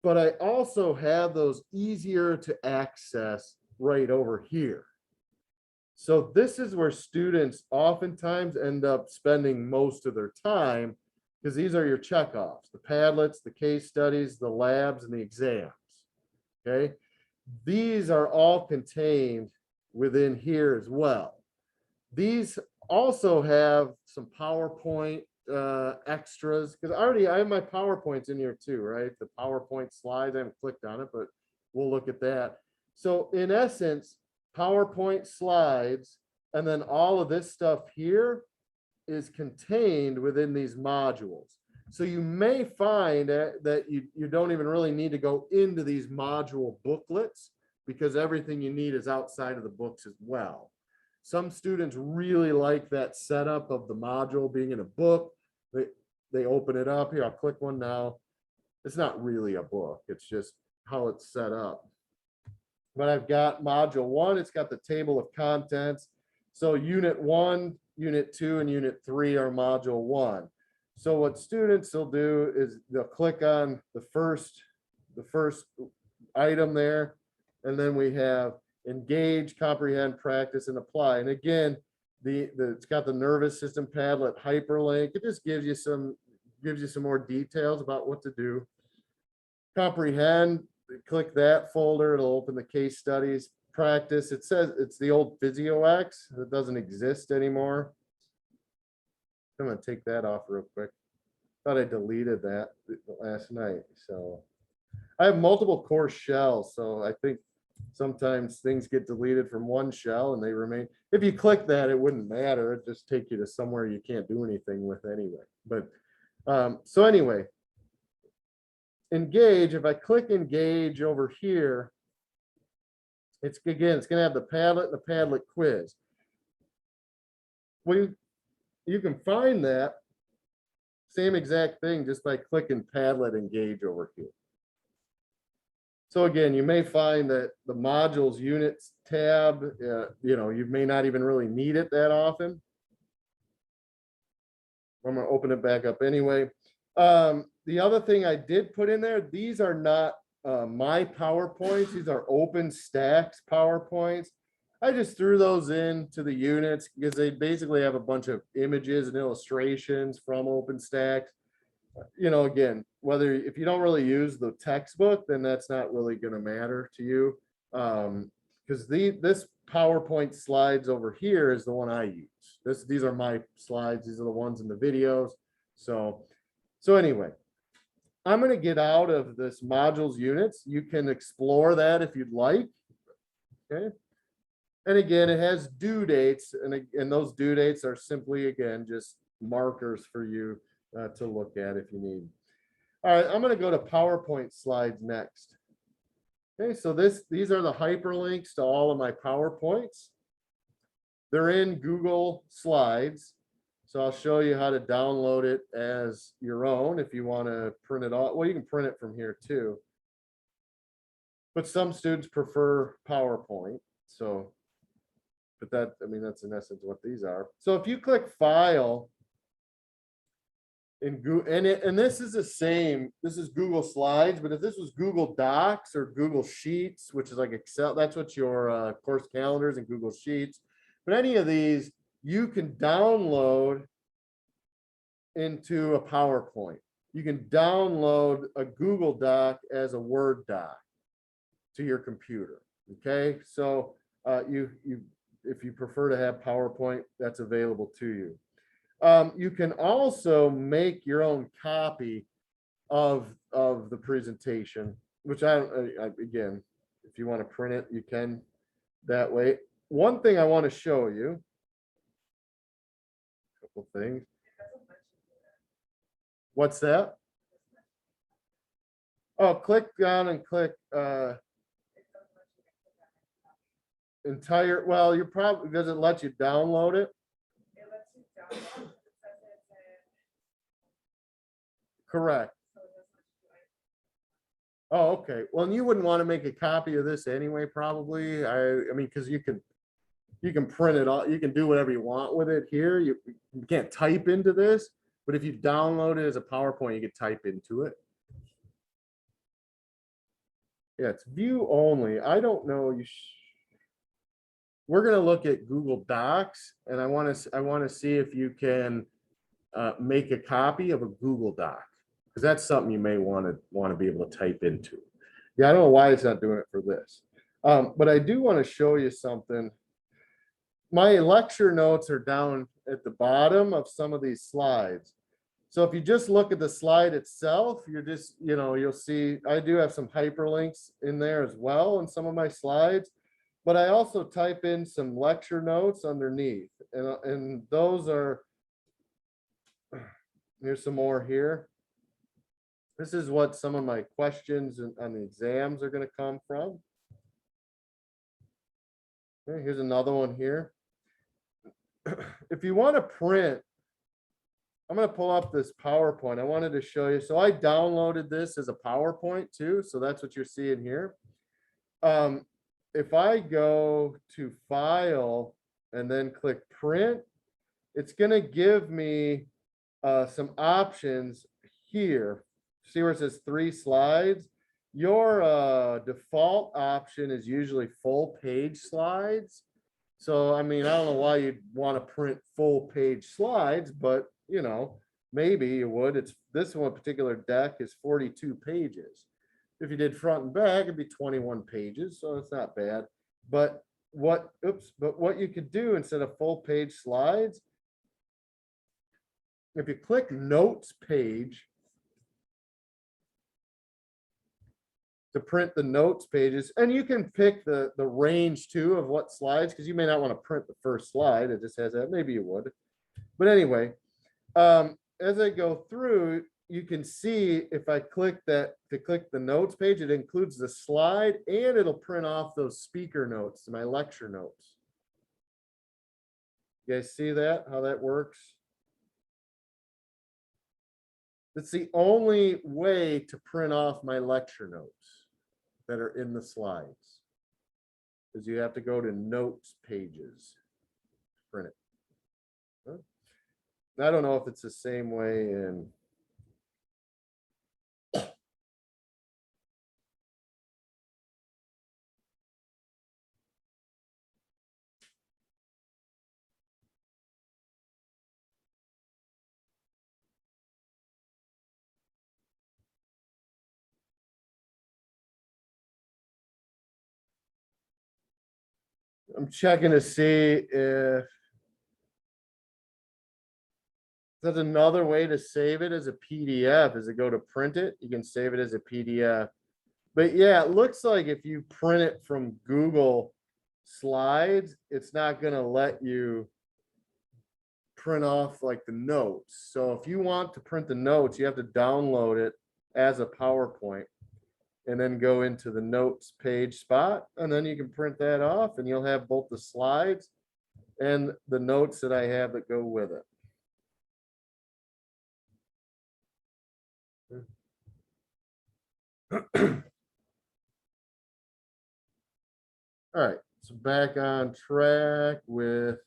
But I also have those easier to access right over here. So this is where students oftentimes end up spending most of their time, because these are your checkoffs, the Padlets, the case studies, the labs, and the exams. Okay, these are all contained within here as well. These also have some PowerPoint extras, because I have my PowerPoints in here too, right? The PowerPoint slides, I haven't clicked on it, but we'll look at that. So in essence, PowerPoint slides, and then all of this stuff here is contained within these modules. So you may find that you don't even really need to go into these module booklets, because everything you need is outside of the books as well. Some students really like that setup of the module being in a book. They open it up here. I'll click one now. It's not really a book. It's just how it's set up. But I've got module 1. It's got the table of contents. So unit 1, unit 2, and unit 3 are module 1. So what students will do is they'll click on the first item there, and then we have engage, comprehend, practice, and apply. And again, it's got the nervous system Padlet hyperlink. It just gives you some more details about what to do. Comprehend, click that folder, it'll open the case studies. Practice, it says it's the old PhysioX. It doesn't exist anymore. I'm gonna take that off real quick. Thought I deleted that last night. So I have multiple course shells, so I think Sometimes things get deleted from one shell and they remain. If you click that, it wouldn't matter. It'd just take you to somewhere you can't do anything with anyway. But so anyway, engage, if I click engage over here, it's again, it's gonna have the Padlet and the Padlet quiz. You can find that same exact thing just by clicking Padlet engage over here. So again, you may find that the modules units tab, you may not even really need it that often. I'm gonna open it back up anyway. The other thing I did put in there, these are not my PowerPoints, these are OpenStax PowerPoints. I just threw those into the units because they basically have a bunch of images and illustrations from OpenStax. Again, if you don't really use the textbook, then that's not really going to matter to you. Because this PowerPoint slides over here is the one I use. These are my slides. These are the ones in the videos. So anyway, I'm going to get out of this modules units. You can explore that if you'd like. Okay. And again, it has due dates, and those due dates are simply, again, just markers for you to look at if you need. All right, I'm going to go to PowerPoint slides next. Okay, so these are the hyperlinks to all of my PowerPoints. They're in Google Slides. So I'll show you how to download it as your own if you want to print it off. Well, you can print it from here too. But some students prefer PowerPoint. So, but that's in essence what these are. So if you click File, in Google, and this is the same, this is Google Slides, but if this was Google Docs or Google Sheets, which is like Excel, that's what your course calendars and Google Sheets, but any of these you can download into a PowerPoint. You can download a Google Doc as a Word doc to your computer. Okay, so if you prefer to have PowerPoint, that's available to you. You can also make your own copy of the presentation, which again, if you want to print it, you can that way. One thing I want to show you, a couple things. What's that? Oh, click down and click entire. Well, you're probably, does it let you download it? It lets you download, but it says it's Correct. Oh, okay. Well, and you wouldn't want to make a copy of this anyway, probably. I mean, because you can print it all. You can do whatever you want with it here. You can't type into this, but if you download it as a PowerPoint, you can type into it. Yeah, it's view only. I don't know. We're going to look at Google Docs, and I want to see if you can make a copy of a Google Doc, because that's something you may want to be able to type into. Yeah, I don't know why it's not doing it for this, but I do want to show you something. My lecture notes are down at the bottom of some of these slides. So if you just look at the slide itself, you're just, you'll see I do have some hyperlinks in there as well in some of my slides, but I also type in some lecture notes underneath, and those are, here's some more here. This is what some of my questions on the exams are going to come from. Okay, here's another one here. If you want to print, I'm going to pull up this PowerPoint. I wanted to show you. So I downloaded this as a PowerPoint too. So that's what you're seeing here. If I go to File and then click Print, it's going to give me some options here. See where it says 3 slides? Your default option is usually full page slides. So, I mean, I don't know why you'd want to print full page slides, but maybe you would. This one particular deck is 42 pages. If you did front and back, it'd be 21 pages, so it's not bad. But what you could do instead of full page slides, if you click Notes page, to print the notes pages. And you can pick the range too of what slides, because you may not want to print the first slide. It just has that. Maybe you would. But anyway, as I go through, you can see if I click that to click the notes page, it includes the slide and it'll print off those speaker notes, my lecture notes. You guys see that, how that works? It's the only way to print off my lecture notes that are in the slides, because you have to go to notes pages, print it. Huh? I don't know if it's the same way in I'm checking to see if there's another way to save it as a PDF. Is to go to print it, you can save it as a PDF. But yeah, it looks like if you print it from Google Slides, it's not going to let you print off like the notes. So if you want to print the notes, you have to download it as a PowerPoint and then go into the notes page spot, and then you can print that off and you'll have both the slides and the notes that I have that go with it. All right, so back on track with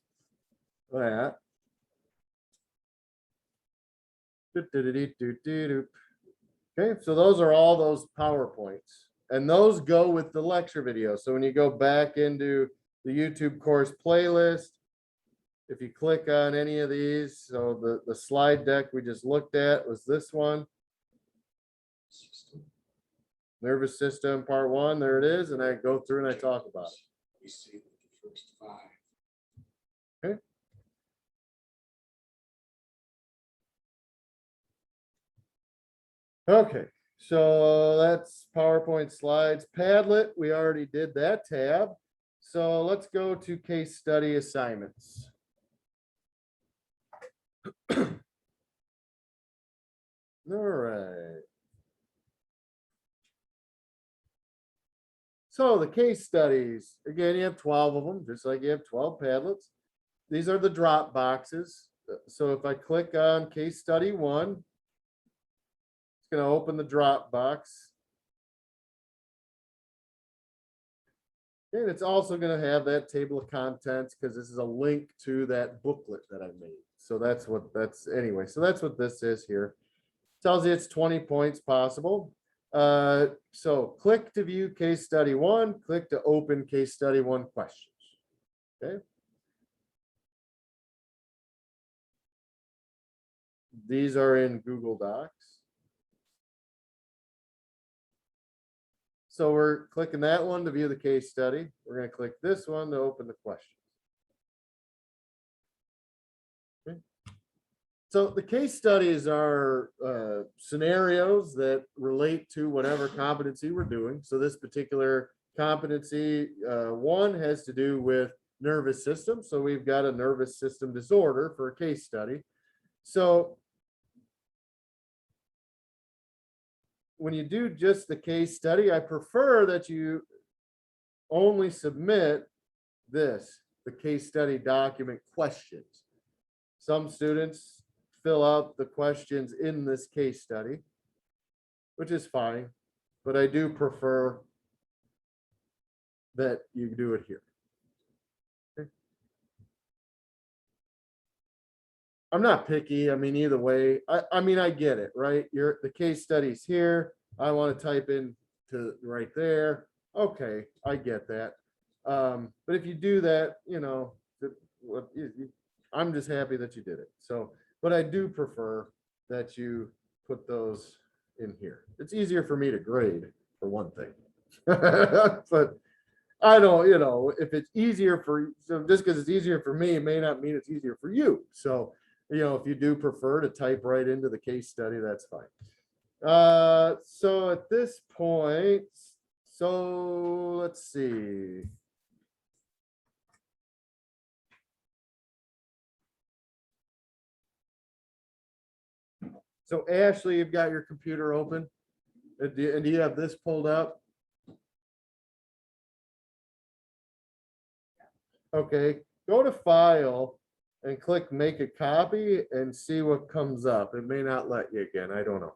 that. Okay, so those are all those PowerPoints, and those go with the lecture video. So when you go back into the YouTube course playlist, if you click on any of these, so the slide deck we just looked at was this one. Nervous system part 1, there it is, and I go through and I talk about it. We see the first 5. Okay. Okay, so that's PowerPoint slides. Padlet, we already did that tab. So let's go to case study assignments. All right. So the case studies, again, you have 12 of them, just like you have 12 Padlets. These are the drop boxes. So if I click on case study 1, it's going to open the drop box. And it's also going to have that table of contents because this is a link to that booklet that I made. So that's what anyway. So that's what this is here. Tells you it's 20 points possible. So click to view case study 1, click to open case study 1 questions. Okay. These are in Google Docs. So we're clicking that one to view the case study. We're going to click this one to open the question. Okay. So the case studies are scenarios that relate to whatever competency we're doing. So this particular competency 1 has to do with nervous system. So we've got a nervous system disorder for a case study. So when you do just the case study, I prefer that you only submit this, the case study document questions. Some students fill out the questions in this case study, which is fine, but I do prefer that you do it here. Okay. I'm not picky. I mean, either way, I mean, I get it, right? The case study's here. I want to type in to right there. Okay, I get that. But if you do that, you know, I'm just happy that you did it. So, but I do prefer that you put those in here. It's easier for me to grade, for one thing. But I don't, you know, if it's easier for, so just because it's easier for me, it may not mean it's easier for you. So, you know, if you do prefer to type right into the case study, that's fine. So at this point, So let's see. So Ashley, you've got your computer open. And do you have this pulled up? Okay, go to File and click Make a Copy and see what comes up. It may not let you again. I don't know.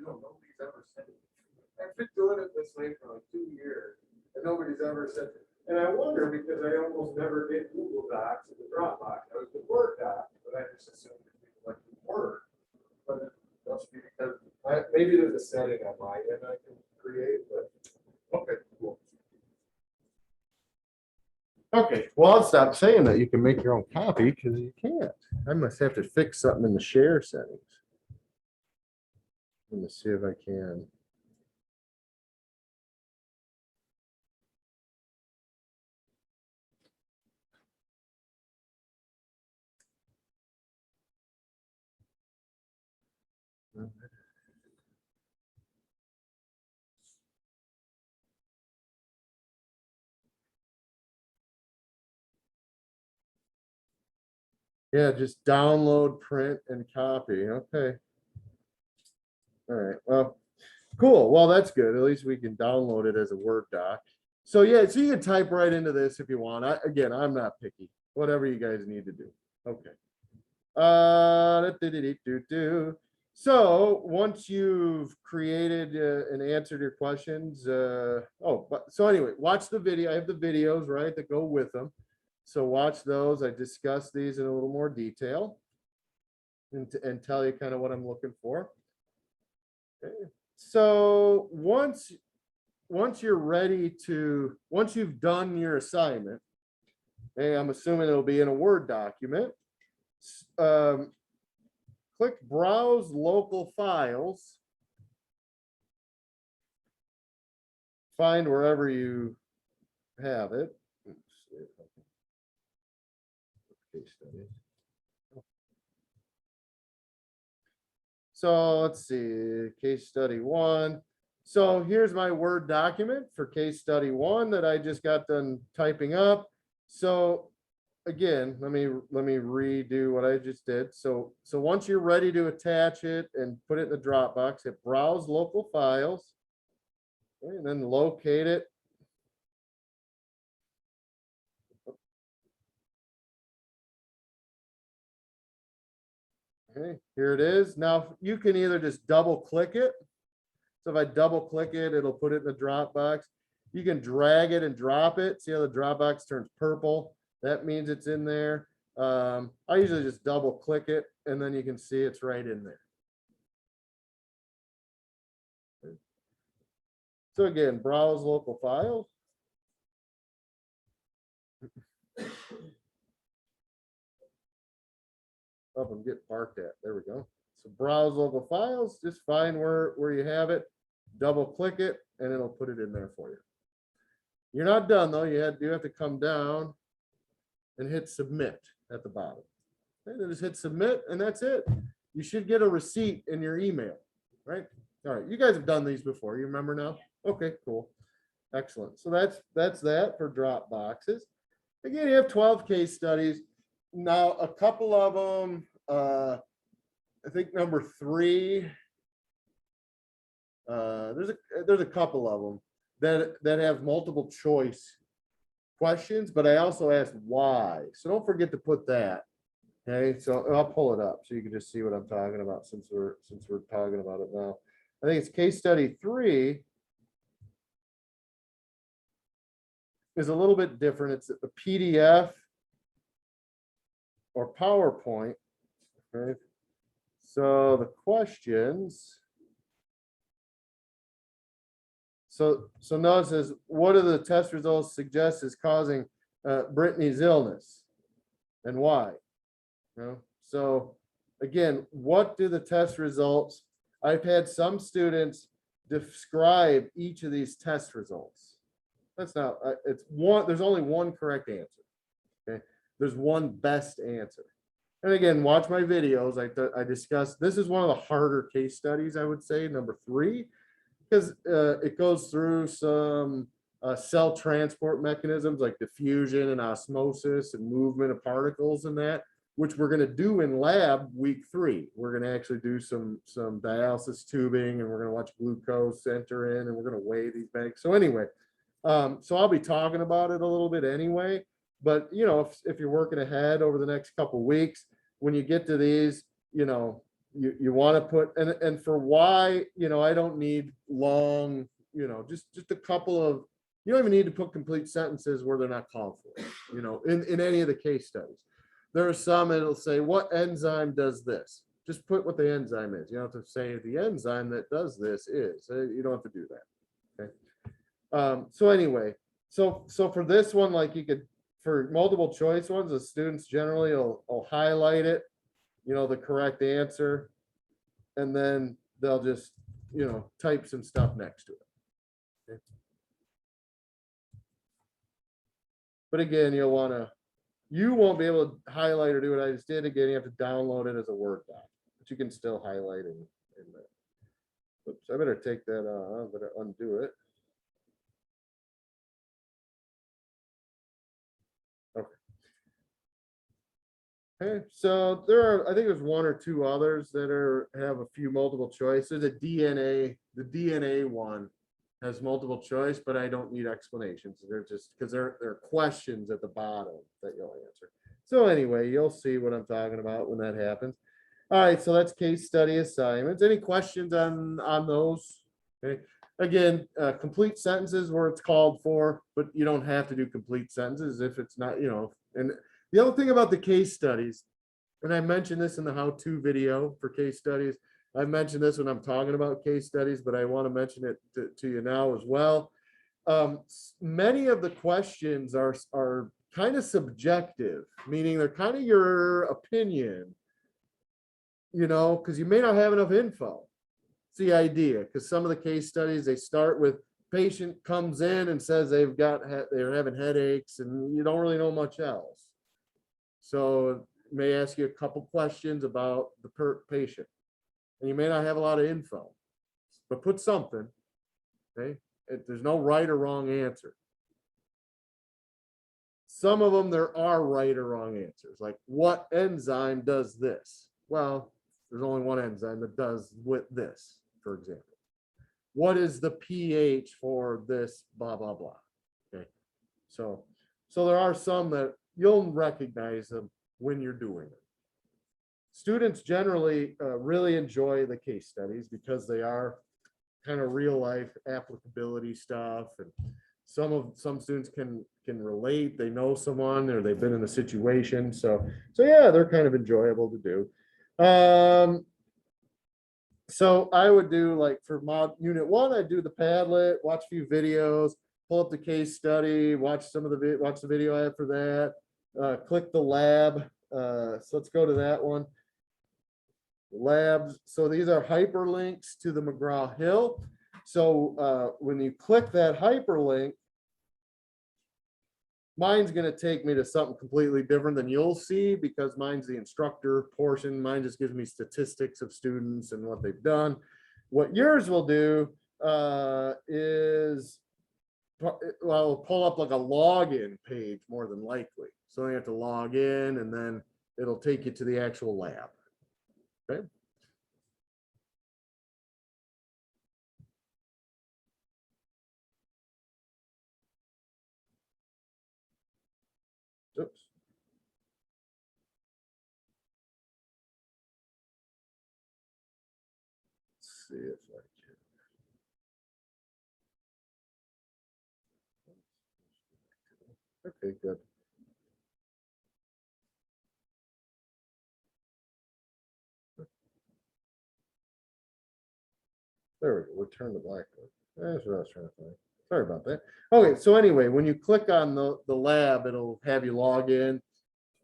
Nobody's ever said it. I've been doing it this way for like 2 years, and nobody's ever said it. And I wonder because I almost never get Google Docs in the Dropbox. I was the Word doc, but I just assumed that people like the Word. But it must be because maybe there's a setting on my end I can create, but okay, cool. Okay, well, I'll stop saying that you can make your own copy because you can't. I must have to fix something in the share settings. Let me see if I can. Yeah, just download, print, and copy. Okay. All right. Well, cool. Well, that's good. At least we can download it as a Word doc. So yeah, so you can type right into this if you want. Again, I'm not picky. Whatever you guys need to do. Okay. So once you've created and answered your questions, so anyway, watch the video. I have the videos, right, that go with them. So watch those. I discuss these in a little more detail and tell you kind of what I'm looking for. Okay. So once you're ready to, once you've done your assignment, hey, I'm assuming it'll be in a Word document. Click Browse Local Files. Find wherever you have it. So let's see, case study 1. So here's my Word document for case study 1 that I just got done typing up. So again, let me redo what I just did. So once you're ready to attach it and put it in the Dropbox, hit Browse Local Files, okay, and then locate it. Okay, here it is. Now you can either just double click it. So if I double click it, it'll put it in the Dropbox. You can drag it and drop it. See how the Dropbox turns purple? That means it's in there. I usually just double click it and then you can see it's right in there. So again, browse local files. Oh, I'm getting barked at. There we go. So browse local files, just find where you have it, double click it, and it'll put it in there for you. You're not done though. You have to come down and hit submit at the bottom. Okay, then just hit submit and that's it. You should get a receipt in your email, right? All right, you guys have done these before. You remember now? Okay, cool. Excellent. So that's that for drop boxes. Again, you have 12 case studies. Now, a couple of them, I think number 3, there's a couple of them that have multiple choice questions, but I also asked why. So don't forget to put that. Okay, so I'll pull it up so you can just see what I'm talking about since we're talking about it now. I think it's case study 3. is a little bit different. It's a PDF or PowerPoint. Okay. So the questions. So notice is, what do the test results suggest is causing Brittany's illness and why? You know? So again, what do the test results? I've had some students describe each of these test results. That's not, it's one, there's only one correct answer. Okay. There's one best answer. And again, watch my videos. I discussed, this is one of the harder case studies, I would say, number 3, because it goes through some cell transport mechanisms like diffusion and osmosis and movement of particles and that, which we're going to do in lab week 3. We're going to actually do some dialysis tubing, and we're going to watch glucose enter in, and we're going to weigh these bags. So anyway, so I'll be talking about it a little bit anyway. But you know, if you're working ahead over the next couple weeks, when you get to these, you know, you want to put, and for why, you know, I don't need long, you know, just a couple of, you don't even need to put complete sentences where they're not called for, you know, in any of the case studies. There are some, it'll say, what enzyme does this? Just put what the enzyme is. You don't have to say the enzyme that does this is. You don't have to do that. Okay. So anyway, so for this one, like you could, for multiple choice ones, the students generally will highlight it, you know, the correct answer, and then they'll just, you know, type some stuff next to it. Okay. But again, you won't be able to highlight or do what I just did. Again, you have to download it as a Word doc, but you can still highlight in that. Oops, I better take that I better undo it. Okay, so there are, I think there's 1 or 2 others that have a few multiple choices. The DNA one has multiple choice, but I don't need explanations. They're just, because there are questions at the bottom that you'll answer. So anyway, you'll see what I'm talking about when that happens. All right, so that's case study assignments. Any questions on those? Okay. Again, complete sentences where it's called for, but you don't have to do complete sentences if it's not, you know. And the other thing about the case studies, and I mentioned this in the how-to video for case studies, I mentioned this when I'm talking about case studies, but I want to mention it to you now as well. Many of the questions are kind of subjective, meaning they're kind of your opinion, you know, because you may not have enough info. It's the idea, because some of the case studies, they start with patient comes in and says they're having headaches, and you don't really know much else. So may ask you a couple questions about the patient, and you may not have a lot of info, but put something. Okay, there's no right or wrong answer. Some of them there are right or wrong answers, like what enzyme does this? Well, there's only one enzyme that does with this, for example. What is the pH for this? Blah blah blah. Okay, so there are some that you'll recognize them when you're doing it. Students generally really enjoy the case studies because they are kind of real life applicability stuff, and some students can relate. They know someone or they've been in a situation, so yeah, they're kind of enjoyable to do. So I would do, like for mod unit 1, I'd do the Padlet, watch a few videos, pull up the case study, watch the video I have for that. Click the lab. So let's go to that one. Labs. So these are hyperlinks to the McGraw-Hill. So when you click that hyperlink, mine's going to take me to something completely different than you'll see, because mine's the instructor portion. Mine just gives me statistics of students and what they've done. What yours will do is, well, pull up like a login page more than likely. So you have to log in, and then it'll take you to the actual lab. Okay. Oops. Let's see if I can. Okay, good. There we go. Return to Blackboard. That's what I was trying to find. Sorry about that. Okay, so anyway, when you click on the lab, it'll have you log in.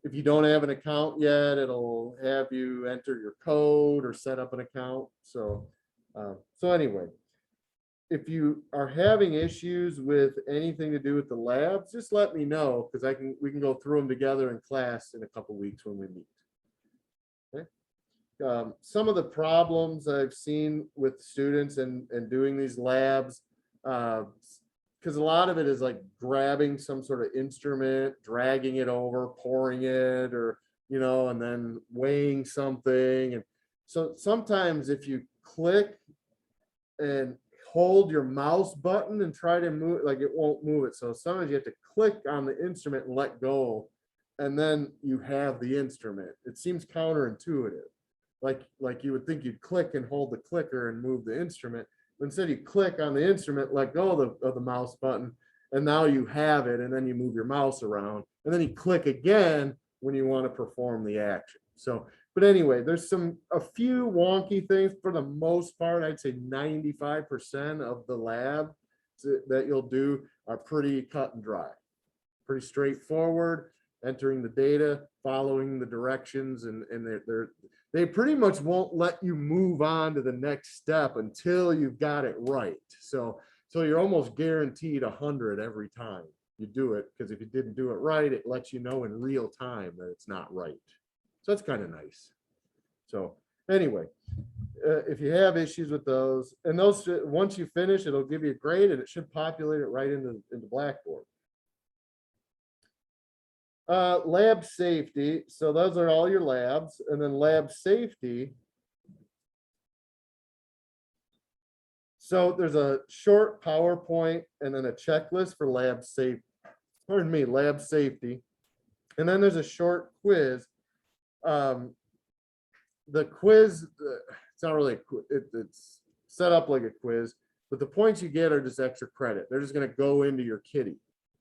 If you don't have an account yet, it'll have you enter your code or set up an account. So anyway, if you are having issues with anything to do with the labs, just let me know, because we can go through them together in class in a couple weeks when we meet. Okay. Some of the problems I've seen with students and doing these labs, because a lot of it is like grabbing some sort of instrument, dragging it over, pouring it, or, and then weighing something. And so sometimes if you click and hold your mouse button and try to move, like it won't move it. So sometimes you have to click on the instrument and let go, and then you have the instrument. It seems counterintuitive. Like you would think you'd click and hold the clicker and move the instrument. But instead you click on the instrument, let go of the mouse button, and now you have it, and then you move your mouse around, and then you click again when you want to perform the action. So, but anyway, there's a few wonky things. For the most part, I'd say 95% of the lab that you'll do are pretty cut and dry, pretty straightforward, entering the data, following the directions, and they pretty much won't let you move on to the next step until you've got it right. So you're almost guaranteed 100 every time you do it, because if you didn't do it right, it lets you know in real time that it's not right. So that's kind of nice. So anyway, if you have issues with those, and those, once you finish, it'll give you a grade, and it should populate it right into Blackboard. Lab safety. So those are all your labs, and then lab safety. So there's a short PowerPoint and then a checklist for lab safety. Pardon me, lab safety. And then there's a short quiz. The quiz, it's not really a quiz, it's set up like a quiz, but the points you get are just extra credit. They're just going to go into your kitty.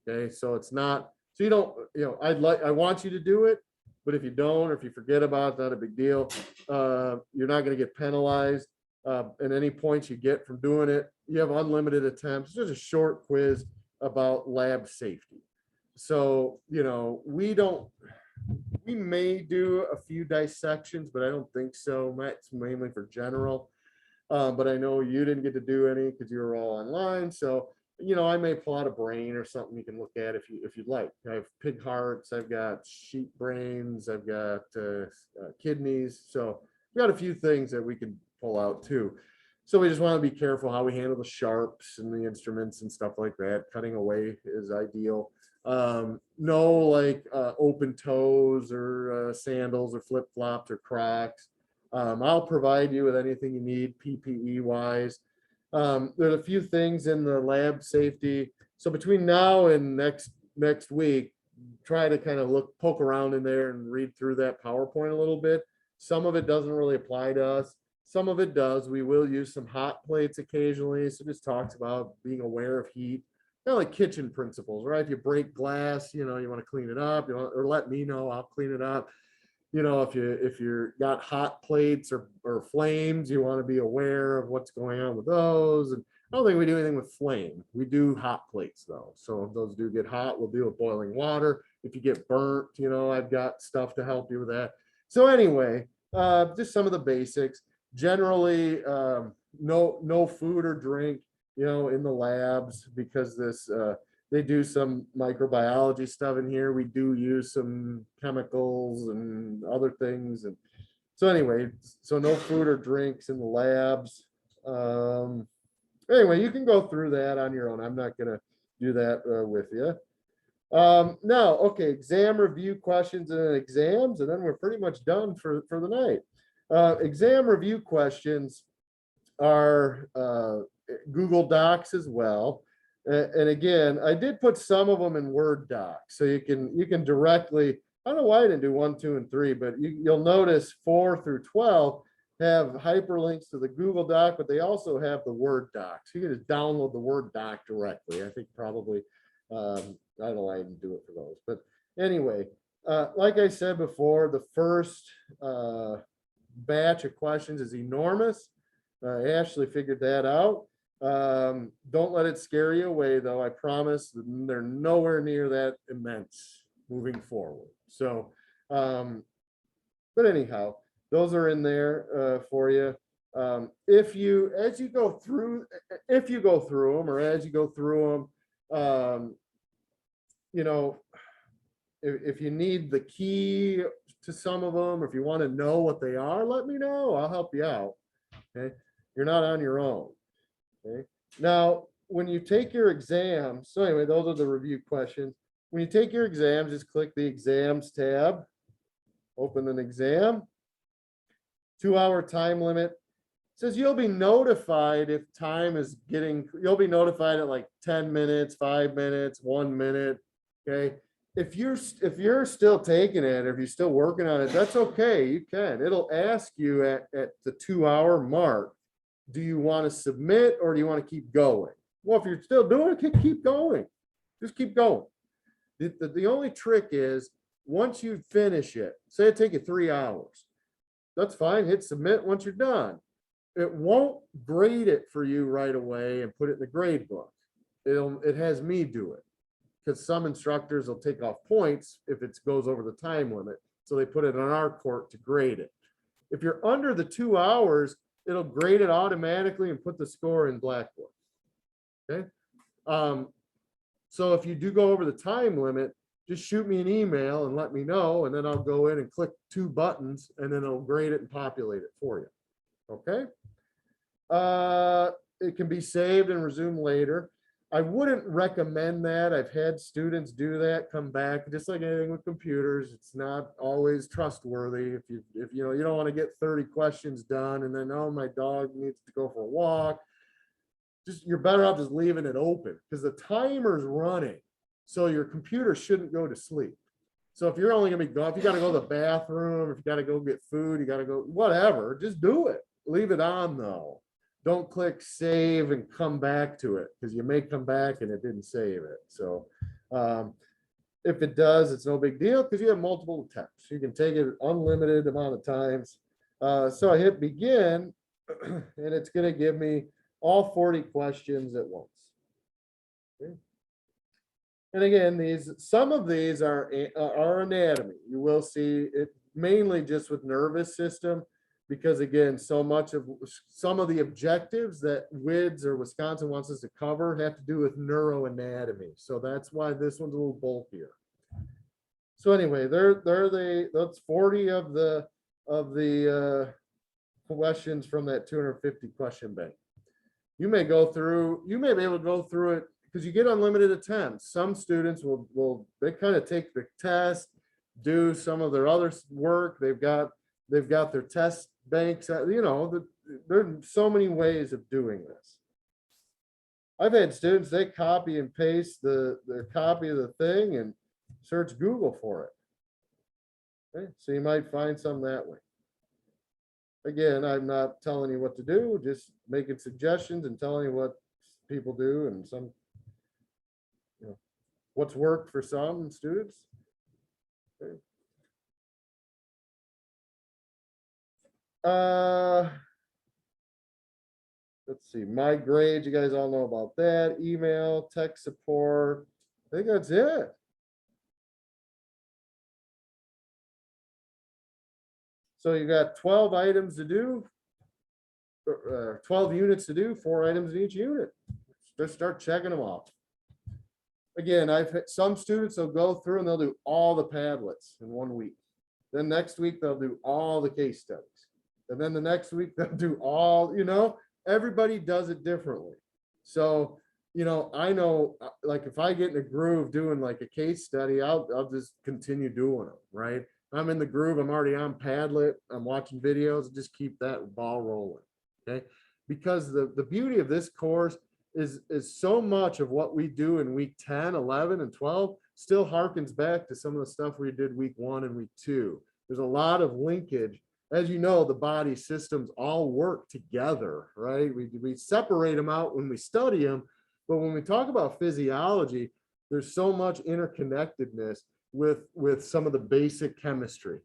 Okay, so it's not, so you don't, I want you to do it, but if you don't, or if you forget about it, not a big deal. You're not going to get penalized. And any points you get from doing it, you have unlimited attempts. It's just a short quiz about lab safety. So, we may do a few dissections, but I don't think so. It's mainly for general. But I know you didn't get to do any because you were all online. So, I may pull out a brain or something you can look at if you'd like. I have pig hearts, I've got sheep brains, I've got kidneys. So we got a few things that we can pull out too. So we just want to be careful how we handle the sharps and the instruments and stuff like that. Cutting away is ideal. No like open toes or sandals or flip-flops or Crocs. I'll provide you with anything you need PPE wise. There's a few things in the lab safety. So between now and next week, try to kind of poke around in there and read through that PowerPoint a little bit. Some of it doesn't really apply to us. Some of it does. We will use some hot plates occasionally. So just talks about being aware of heat, kind of like kitchen principles, right? If you break glass, you want to clean it up, or let me know, I'll clean it up. If you're got hot plates or flames, you want to be aware of what's going on with those. And I don't think we do anything with flame. We do hot plates though. So if those do get hot, we'll deal with boiling water. If you get burnt, I've got stuff to help you with that. So anyway, just some of the basics. Generally, no food or drink, in the labs, because they do some microbiology stuff in here. We do use some chemicals and other things. And so anyway, so no food or drinks in the labs. Anyway, you can go through that on your own. I'm not going to do that with you. Now, okay, exam review questions and exams, and then we're pretty much done for the night. Exam review questions are Google Docs as well. And again, I did put some of them in Word docs, so you can directly, I don't know why I didn't do 1, 2, and 3, but you'll notice 4 through 12 have hyperlinks to the Google Doc, but they also have the Word doc. So you can just download the Word doc directly. I think probably I don't know why I didn't do it for those, but anyway, like I said before, the first batch of questions is enormous. Ashley figured that out. Don't let it scare you away, though. I promise they're nowhere near that immense moving forward. So, but anyhow, those are in there for you. If you, as you go through, if you go through them, or as you go through them, you know, if you need the key to some of them, or if you want to know what they are, let me know. I'll help you out. Okay, you're not on your own. Okay, now when you take your exams, so anyway, those are the review questions. When you take your exams, just click the exams tab, open an exam, 2-hour time limit. Says you'll be notified if time is getting, you'll be notified at like 10 minutes, 5 minutes, 1 minute. Okay. If you're still taking it, or if you're still working on it, that's okay. You can. It'll ask you at the 2-hour mark, do you want to submit or do you want to keep going? Well, if you're still doing it, keep going. Just keep going. The only trick is once you finish it, say it take you 3 hours. That's fine. Hit submit once you're done. It won't grade it for you right away and put it in the grade book. It has me do it, because some instructors will take off points if it goes over the time limit. So they put it on our court to grade it. If you're under the 2 hours, it'll grade it automatically and put the score in Blackboard. Okay. So if you do go over the time limit, just shoot me an email and let me know, and then I'll go in and click 2 buttons, and then it'll grade it and populate it for you. Okay. It can be saved and resumed later. I wouldn't recommend that. I've had students do that, come back, just like anything with computers. It's not always trustworthy. If you know, you don't want to get 30 questions done and then, oh, my dog needs to go for a walk. Just, you're better off just leaving it open, because the timer's running. So your computer shouldn't go to sleep. So if you're only gonna be gone, if you gotta go to the bathroom, if you gotta go get food, you gotta go, whatever, just do it. Leave it on though. Don't click save and come back to it, because you may come back and it didn't save it. So if it does, it's no big deal, because you have multiple attempts. You can take it unlimited amount of times. So I hit begin, and it's going to give me all 40 questions at once. Okay. And again, some of these are anatomy. You will see it mainly just with nervous system, because again, some of the objectives that WIDS or Wisconsin wants us to cover have to do with neuroanatomy. So that's why this one's a little bulkier. So anyway, that's 40 of the questions from that 250 question bank. You may be able to go through it because you get unlimited attempts. Some students they kind of take the test, do some of their other work. They've got their test banks. You know, there's so many ways of doing this. I've had students, they copy and paste their copy of the thing and search Google for it. Okay, so you might find some that way. Again, I'm not telling you what to do, just making suggestions and telling you what people do, and some, you know, what's worked for some students. Okay. Let's see, my grades, you guys all know about that. Email, tech support, I think that's it. So you got 12 items to do, 12 units to do, 4 items in each unit. Just start checking them off. Again, I've had some students, they'll go through and they'll do all the Padlets in 1 week. Then next week, they'll do all the case studies. And then the next week, they'll do all, you know, everybody does it differently. So, you know, I know, like if I get in a groove doing like a case study, I'll just continue doing them, right? I'm in the groove, I'm already on Padlet, I'm watching videos, just keep that ball rolling, okay? Because the beauty of this course is so much of what we do in week 10, 11, and 12 still harkens back to some of the stuff we did week 1 and week 2. There's a lot of linkage. As you know, the body systems all work together, right? We separate them out when we study them, but when we talk about physiology, there's so much interconnectedness with some of the basic chemistry,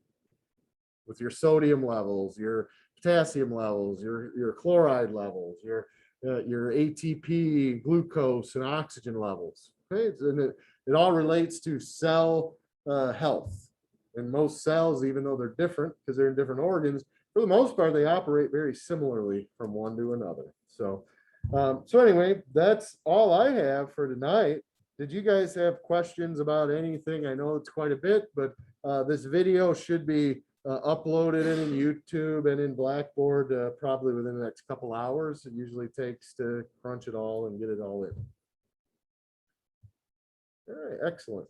with your sodium levels, your potassium levels, your chloride levels, your ATP, glucose, and oxygen levels. Okay, and it all relates to cell health. And most cells, even though they're different because they're in different organs, for the most part, they operate very similarly from one to another. So, so anyway, that's all I have for tonight. Did you guys have questions about anything? I know it's quite a bit, but this video should be uploaded in YouTube and in Blackboard probably within the next couple hours. It usually takes to crunch it all and get it all in. All right, excellent.